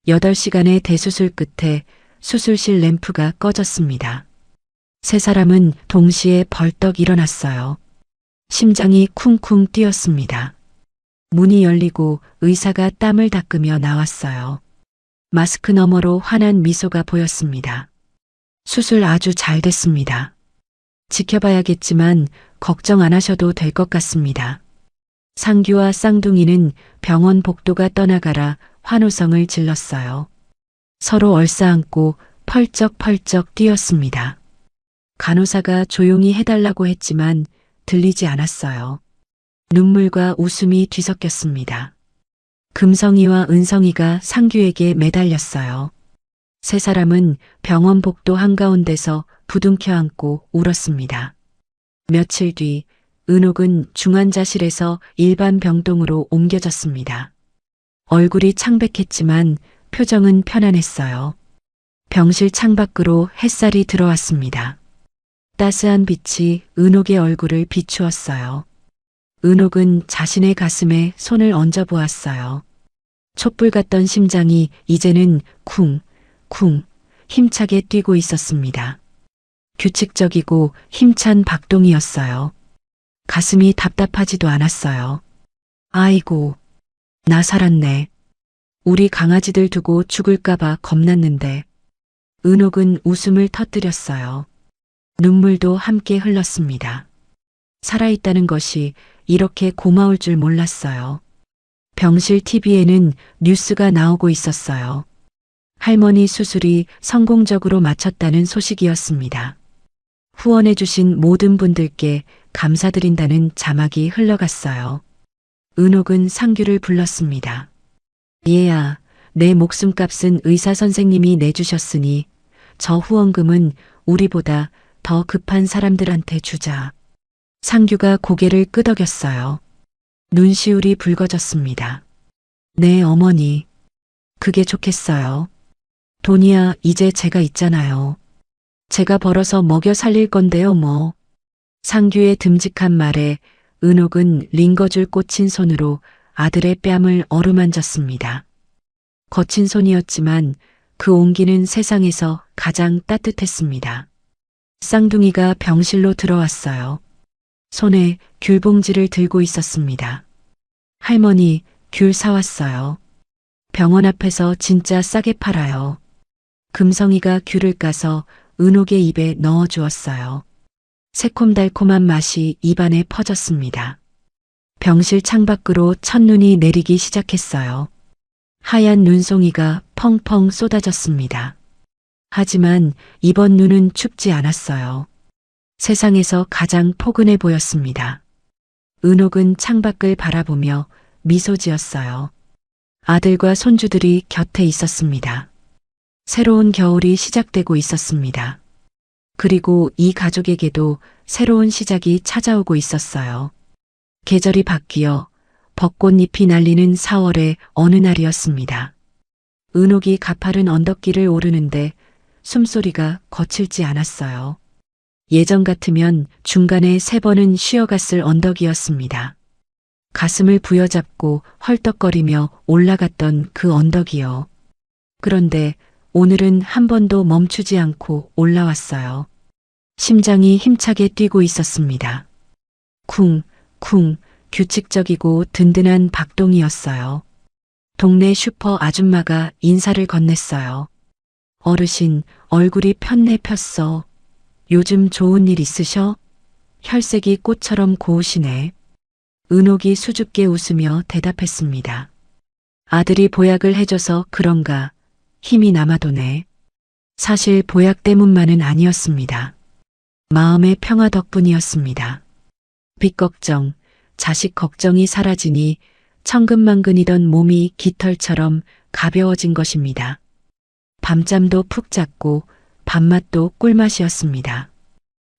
8시간의 대수술 끝에 수술실 램프가 꺼졌습니다. 세 사람은 동시에 벌떡 일어났어요. 심장이 쿵쿵 뛰었습니다. 문이 열리고 의사가 땀을 닦으며 나왔어요. 마스크 너머로 환한 미소가 보였습니다. 수술 아주 잘 됐습니다. 지켜봐야겠지만 걱정 안 하셔도 될 것 같습니다. 상규와 쌍둥이는 병원 복도가 떠나가라 환호성을 질렀어요. 서로 얼싸안고 펄쩍펄쩍 뛰었습니다. 간호사가 조용히 해달라고 했지만 들리지 않았어요. 눈물과 웃음이 뒤섞였습니다. 금성이와 은성이가 상규에게 매달렸어요. 세 사람은 병원 복도 한가운데서 부둥켜 안고 울었습니다. 며칠 뒤 은옥은 중환자실에서 일반 병동으로 옮겨졌습니다. 얼굴이 창백했지만 표정은 편안했어요. 병실 창밖으로 햇살이 들어왔습니다. 따스한 빛이 은옥의 얼굴을 비추었어요. 은옥은 자신의 가슴에 손을 얹어 보았어요. 촛불 같던 심장이 이제는 쿵, 쿵 힘차게 뛰고 있었습니다. 규칙적이고 힘찬 박동이었어요. 가슴이 답답하지도 않았어요. 아이고, 나 살았네. 우리 강아지들 두고 죽을까봐 겁났는데. 은옥은 웃음을 터뜨렸어요. 눈물도 함께 흘렀습니다. 살아있다는 것이 이렇게 고마울 줄 몰랐어요. 병실 TV에는 뉴스가 나오고 있었어요. 할머니 수술이 성공적으로 마쳤다는 소식이었습니다. 후원해주신 모든 분들께 감사드린다는 자막이 흘러갔어요. 은옥은 상규를 불렀습니다. 얘야, 내 목숨값은 의사 선생님이 내주셨으니 저 후원금은 우리보다 더 급한 사람들한테 주자. 상규가 고개를 끄덕였어요. 눈시울이 붉어졌습니다. 네, 어머니. 그게 좋겠어요. 돈이야 이제 제가 있잖아요. 제가 벌어서 먹여 살릴 건데요, 뭐. 상규의 듬직한 말에 은옥은 링거줄 꽂힌 손으로 아들의 뺨을 어루만졌습니다. 거친 손이었지만 그 온기는 세상에서 가장 따뜻했습니다. 쌍둥이가 병실로 들어왔어요. 손에 귤봉지를 들고 있었습니다. 할머니, 귤 사왔어요. 병원 앞에서 진짜 싸게 팔아요. 금성이가 귤을 까서 은옥의 입에 넣어 주었어요. 새콤달콤한 맛이 입안에 퍼졌습니다. 병실 창밖으로 첫눈이 내리기 시작했어요. 하얀 눈송이가 펑펑 쏟아졌습니다. 하지만 이번 눈은 춥지 않았어요. 세상에서 가장 포근해 보였습니다. 은옥은 창밖을 바라보며 미소 지었어요. 아들과 손주들이 곁에 있었습니다. 새로운 겨울이 시작되고 있었습니다. 그리고 이 가족에게도 새로운 시작이 찾아오고 있었어요. 계절이 바뀌어 벚꽃잎이 날리는 4월의 어느 날이었습니다. 은옥이 가파른 언덕길을 오르는데 숨소리가 거칠지 않았어요. 예전 같으면 중간에 3번은 쉬어갔을 언덕이었습니다. 가슴을 부여잡고 헐떡거리며 올라갔던 그 언덕이요. 그런데 오늘은 한 번도 멈추지 않고 올라왔어요. 심장이 힘차게 뛰고 있었습니다. 쿵, 쿵, 규칙적이고 든든한 박동이었어요. 동네 슈퍼 아줌마가 인사를 건넸어요. 어르신, 얼굴이 폈네 폈어. 요즘 좋은 일 있으셔? 혈색이 꽃처럼 고우시네. 은옥이 수줍게 웃으며 대답했습니다. 아들이 보약을 해줘서 그런가 힘이 남아도네. 사실 보약 때문만은 아니었습니다. 마음의 평화 덕분이었습니다. 빚 걱정, 자식 걱정이 사라지니 천근만근이던 몸이 깃털처럼 가벼워진 것입니다. 밤잠도 푹 잤고 밥맛도 꿀맛이었습니다.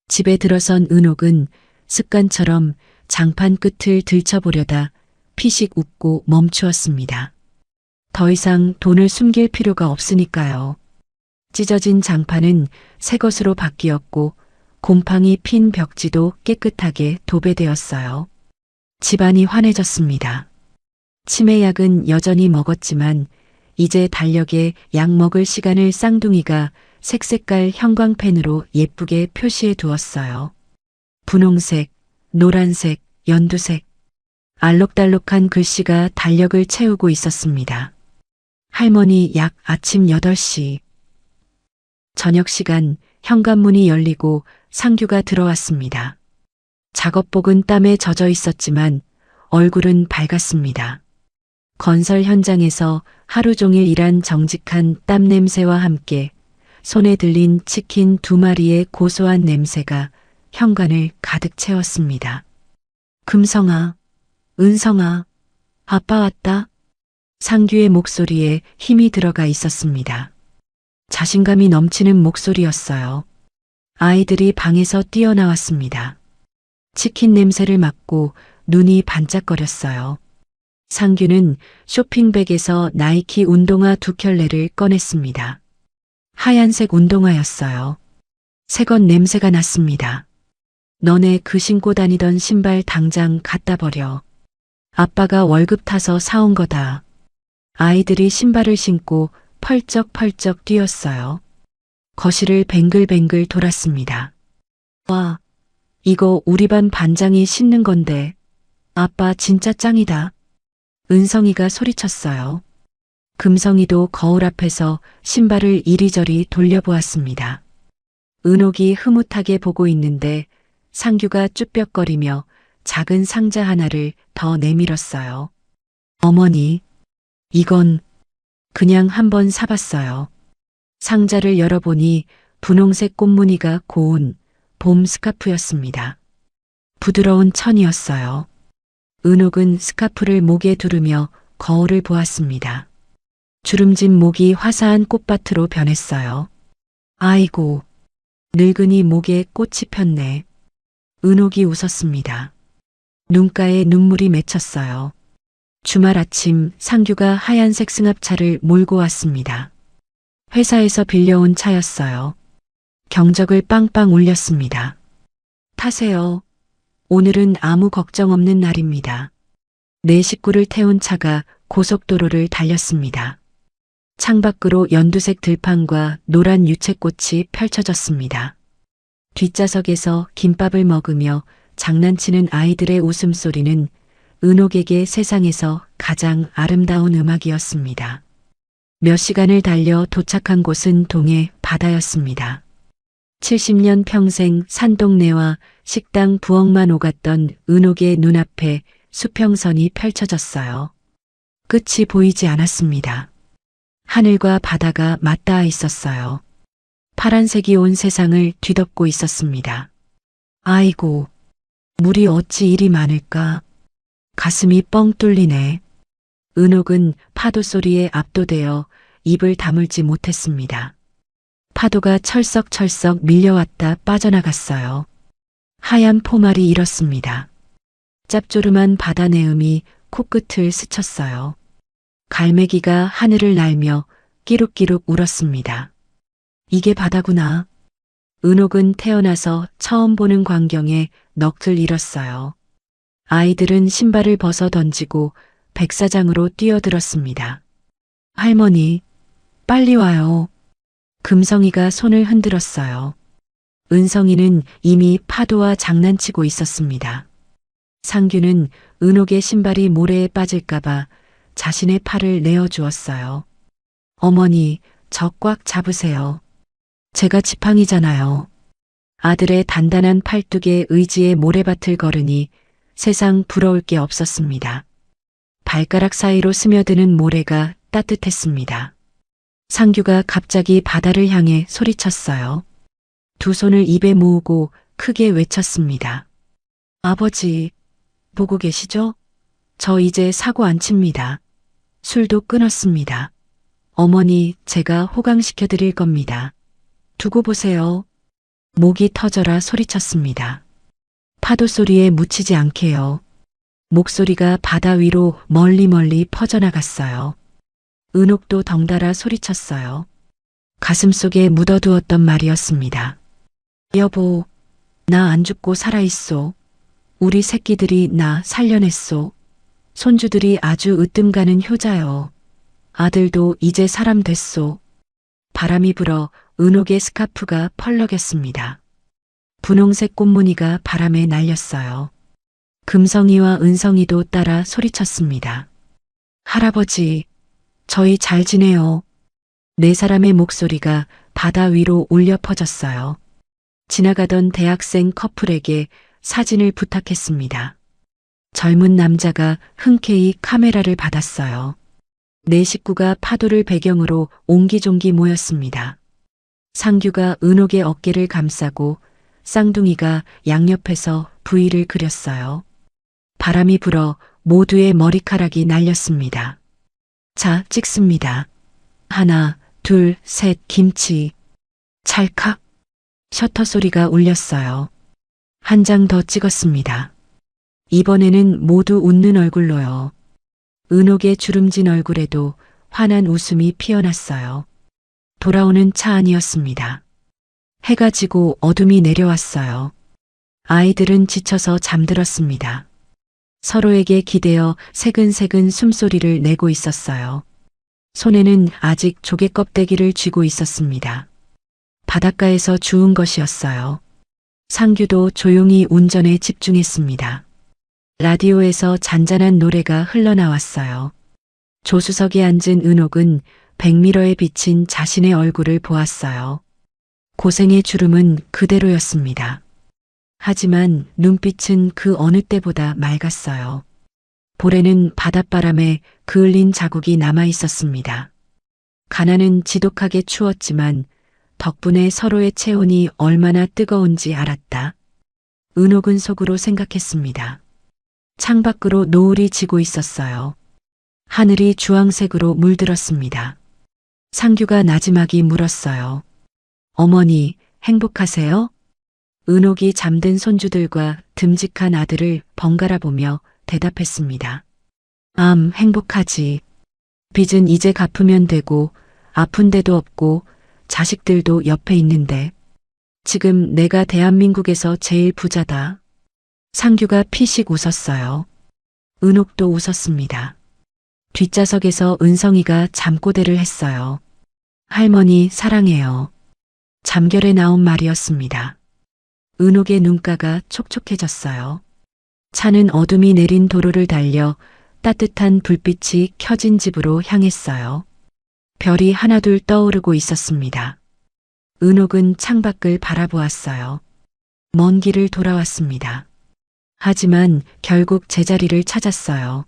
집에 들어선 은옥은 습관처럼 장판 끝을 들춰보려다 피식 웃고 멈추었습니다. 더 이상 돈을 숨길 필요가 없으니까요. 찢어진 장판은 새 것으로 바뀌었고 곰팡이 핀 벽지도 깨끗하게 도배되었어요. 집안이 환해졌습니다. 치매약은 여전히 먹었지만 이제 달력에 약 먹을 시간을 쌍둥이가 색색깔 형광펜으로 예쁘게 표시해 두었어요. 분홍색, 노란색, 연두색, 알록달록한 글씨가 달력을 채우고 있었습니다. 할머니 약 아침 8시. 저녁 시간 현관문이 열리고 상규가 들어왔습니다. 작업복은 땀에 젖어 있었지만 얼굴은 밝았습니다. 건설 현장에서 하루 종일 일한 정직한 땀 냄새와 함께 손에 들린 치킨 2마리의 고소한 냄새가 현관을 가득 채웠습니다. 금성아, 은성아, 아빠 왔다. 상규의 목소리에 힘이 들어가 있었습니다. 자신감이 넘치는 목소리였어요. 아이들이 방에서 뛰어나왔습니다. 치킨 냄새를 맡고 눈이 반짝거렸어요. 상규는 쇼핑백에서 나이키 운동화 2켤레를 꺼냈습니다. 하얀색 운동화였어요. 새것 냄새가 났습니다. 너네 그 신고 다니던 신발 당장 갖다 버려. 아빠가 월급 타서 사온 거다. 아이들이 신발을 신고 펄쩍펄쩍 뛰었어요. 거실을 뱅글뱅글 돌았습니다. 와, 이거 우리 반 반장이 신는 건데. 아빠 진짜 짱이다. 은성이가 소리쳤어요. 금성이도 거울 앞에서 신발을 이리저리 돌려보았습니다. 은옥이 흐뭇하게 보고 있는데 상규가 쭈뼛거리며 작은 상자 하나를 더 내밀었어요. 어머니, 이건 그냥 한번 사봤어요. 상자를 열어보니 분홍색 꽃무늬가 고운 봄 스카프였습니다. 부드러운 천이었어요. 은옥은 스카프를 목에 두르며 거울을 보았습니다. 주름진 목이 화사한 꽃밭으로 변했어요. 아이고, 늙은이 목에 꽃이 폈네. 은옥이 웃었습니다. 눈가에 눈물이 맺혔어요. 주말 아침 상규가 하얀색 승합차를 몰고 왔습니다. 회사에서 빌려온 차였어요. 경적을 빵빵 울렸습니다. 타세요. 오늘은 아무 걱정 없는 날입니다. 네 식구를 태운 차가 고속도로를 달렸습니다. 창밖으로 연두색 들판과 노란 유채꽃이 펼쳐졌습니다. 뒷좌석에서 김밥을 먹으며 장난치는 아이들의 웃음소리는 은옥에게 세상에서 가장 아름다운 음악이었습니다. 몇 시간을 달려 도착한 곳은 동해 바다였습니다. 70년 평생 산동네와 식당 부엌만 오갔던 은옥의 눈앞에 수평선이 펼쳐졌어요. 끝이 보이지 않았습니다. 하늘과 바다가 맞닿아 있었어요. 파란색이 온 세상을 뒤덮고 있었습니다. 아이고, 물이 어찌 이리 많을까? 가슴이 뻥 뚫리네. 은옥은 파도 소리에 압도되어 입을 다물지 못했습니다. 파도가 철썩철썩 밀려왔다 빠져나갔어요. 하얀 포말이 일었습니다. 짭조름한 바다 내음이 코끝을 스쳤어요. 갈매기가 하늘을 날며 끼룩끼룩 울었습니다. 이게 바다구나. 은옥은 태어나서 처음 보는 광경에 넋을 잃었어요. 아이들은 신발을 벗어 던지고 백사장으로 뛰어들었습니다. 할머니, 빨리 와요. 금성이가 손을 흔들었어요. 은성이는 이미 파도와 장난치고 있었습니다. 상규는 은옥의 신발이 모래에 빠질까봐 자신의 팔을 내어주었어요. 어머니, 저 꽉 잡으세요. 제가 지팡이잖아요. 아들의 단단한 팔뚝에 의지의 모래밭을 걸으니 세상 부러울 게 없었습니다. 발가락 사이로 스며드는 모래가 따뜻했습니다. 상규가 갑자기 바다를 향해 소리쳤어요. 두 손을 입에 모으고 크게 외쳤습니다. 아버지, 보고 계시죠? 저 이제 사고 안 칩니다. 술도 끊었습니다. 어머니, 제가 호강시켜 드릴 겁니다. 두고 보세요. 목이 터져라 소리쳤습니다. 파도 소리에 묻히지 않게요. 목소리가 바다 위로 멀리 퍼져나갔어요. 은옥도 덩달아 소리쳤어요. 가슴속에 묻어두었던 말이었습니다. 여보, 나 안 죽고 살아있소. 우리 새끼들이 나 살려냈소. 손주들이 아주 으뜸 가는 효자요. 아들도 이제 사람 됐소. 바람이 불어 은옥의 스카프가 펄럭였습니다. 분홍색 꽃무늬가 바람에 날렸어요. 금성이와 은성이도 따라 소리쳤습니다. 할아버지, 저희 잘 지내요. 네 사람의 목소리가 바다 위로 울려 퍼졌어요. 지나가던 대학생 커플에게 사진을 부탁했습니다. 젊은 남자가 흔쾌히 카메라를 받았어요. 네 식구가 파도를 배경으로 옹기종기 모였습니다. 상규가 은옥의 어깨를 감싸고 쌍둥이가 양옆에서 V를 그렸어요. 바람이 불어 모두의 머리카락이 날렸습니다. 자, 찍습니다. 하나, 둘, 셋, 김치. 찰칵. 셔터 소리가 울렸어요. 한 장 더 찍었습니다. 이번에는 모두 웃는 얼굴로요. 은옥의 주름진 얼굴에도 환한 웃음이 피어났어요. 돌아오는 차 안이었습니다. 해가 지고 어둠이 내려왔어요. 아이들은 지쳐서 잠들었습니다. 서로에게 기대어 새근새근 숨소리를 내고 있었어요. 손에는 아직 조개 껍데기를 쥐고 있었습니다. 바닷가에서 주운 것이었어요. 상규도 조용히 운전에 집중했습니다. 라디오에서 잔잔한 노래가 흘러나왔어요. 조수석에 앉은 은옥은 백미러에 비친 자신의 얼굴을 보았어요. 고생의 주름은 그대로였습니다. 하지만 눈빛은 그 어느 때보다 맑았어요. 볼에는 바닷바람에 그을린 자국이 남아 있었습니다. 가난은 지독하게 추웠지만 덕분에 서로의 체온이 얼마나 뜨거운지 알았다. 은옥은 속으로 생각했습니다. 창밖으로 노을이 지고 있었어요. 하늘이 주황색으로 물들었습니다. 상규가 나지막이 물었어요. 어머니, 행복하세요? 은옥이 잠든 손주들과 듬직한 아들을 번갈아 보며 대답했습니다. 행복하지. 빚은 이제 갚으면 되고 아픈 데도 없고 자식들도 옆에 있는데 지금 내가 대한민국에서 제일 부자다. 상규가 피식 웃었어요. 은옥도 웃었습니다. 뒷좌석에서 은성이가 잠꼬대를 했어요. 할머니 사랑해요. 잠결에 나온 말이었습니다. 은옥의 눈가가 촉촉해졌어요. 차는 어둠이 내린 도로를 달려 따뜻한 불빛이 켜진 집으로 향했어요. 별이 하나둘 떠오르고 있었습니다. 은옥은 창밖을 바라보았어요. 먼 길을 돌아왔습니다. 하지만 결국 제자리를 찾았어요.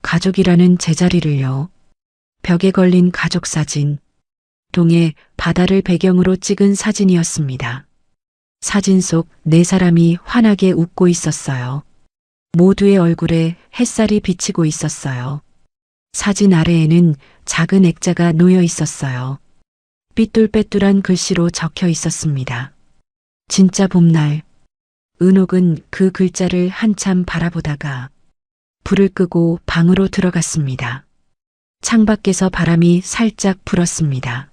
가족이라는 제자리를요. 벽에 걸린 가족 사진. 동해 바다를 배경으로 찍은 사진이었습니다. 사진 속 네 사람이 환하게 웃고 있었어요. 모두의 얼굴에 햇살이 비치고 있었어요. 사진 아래에는 작은 액자가 놓여 있었어요. 삐뚤빼뚤한 글씨로 적혀 있었습니다. 진짜 봄날. 은옥은 그 글자를 한참 바라보다가 불을 끄고 방으로 들어갔습니다. 창밖에서 바람이 살짝 불었습니다.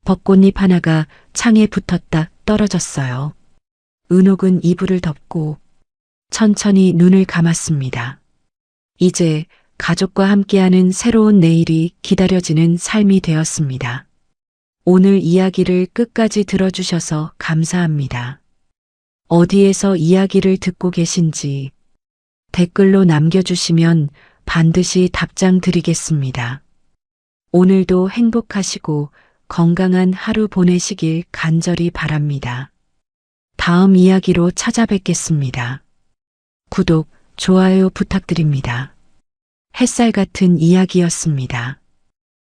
벚꽃잎 하나가 창에 붙었다 떨어졌어요. 은옥은 이불을 덮고 천천히 눈을 감았습니다. 이제 가족과 함께하는 새로운 내일이 기다려지는 삶이 되었습니다. 오늘 이야기를 끝까지 들어주셔서 감사합니다. 어디에서 이야기를 듣고 계신지 댓글로 남겨주시면 반드시 답장 드리겠습니다. 오늘도 행복하시고 건강한 하루 보내시길 간절히 바랍니다. 다음 이야기로 찾아뵙겠습니다. 구독, 좋아요 부탁드립니다. 햇살 같은 이야기였습니다.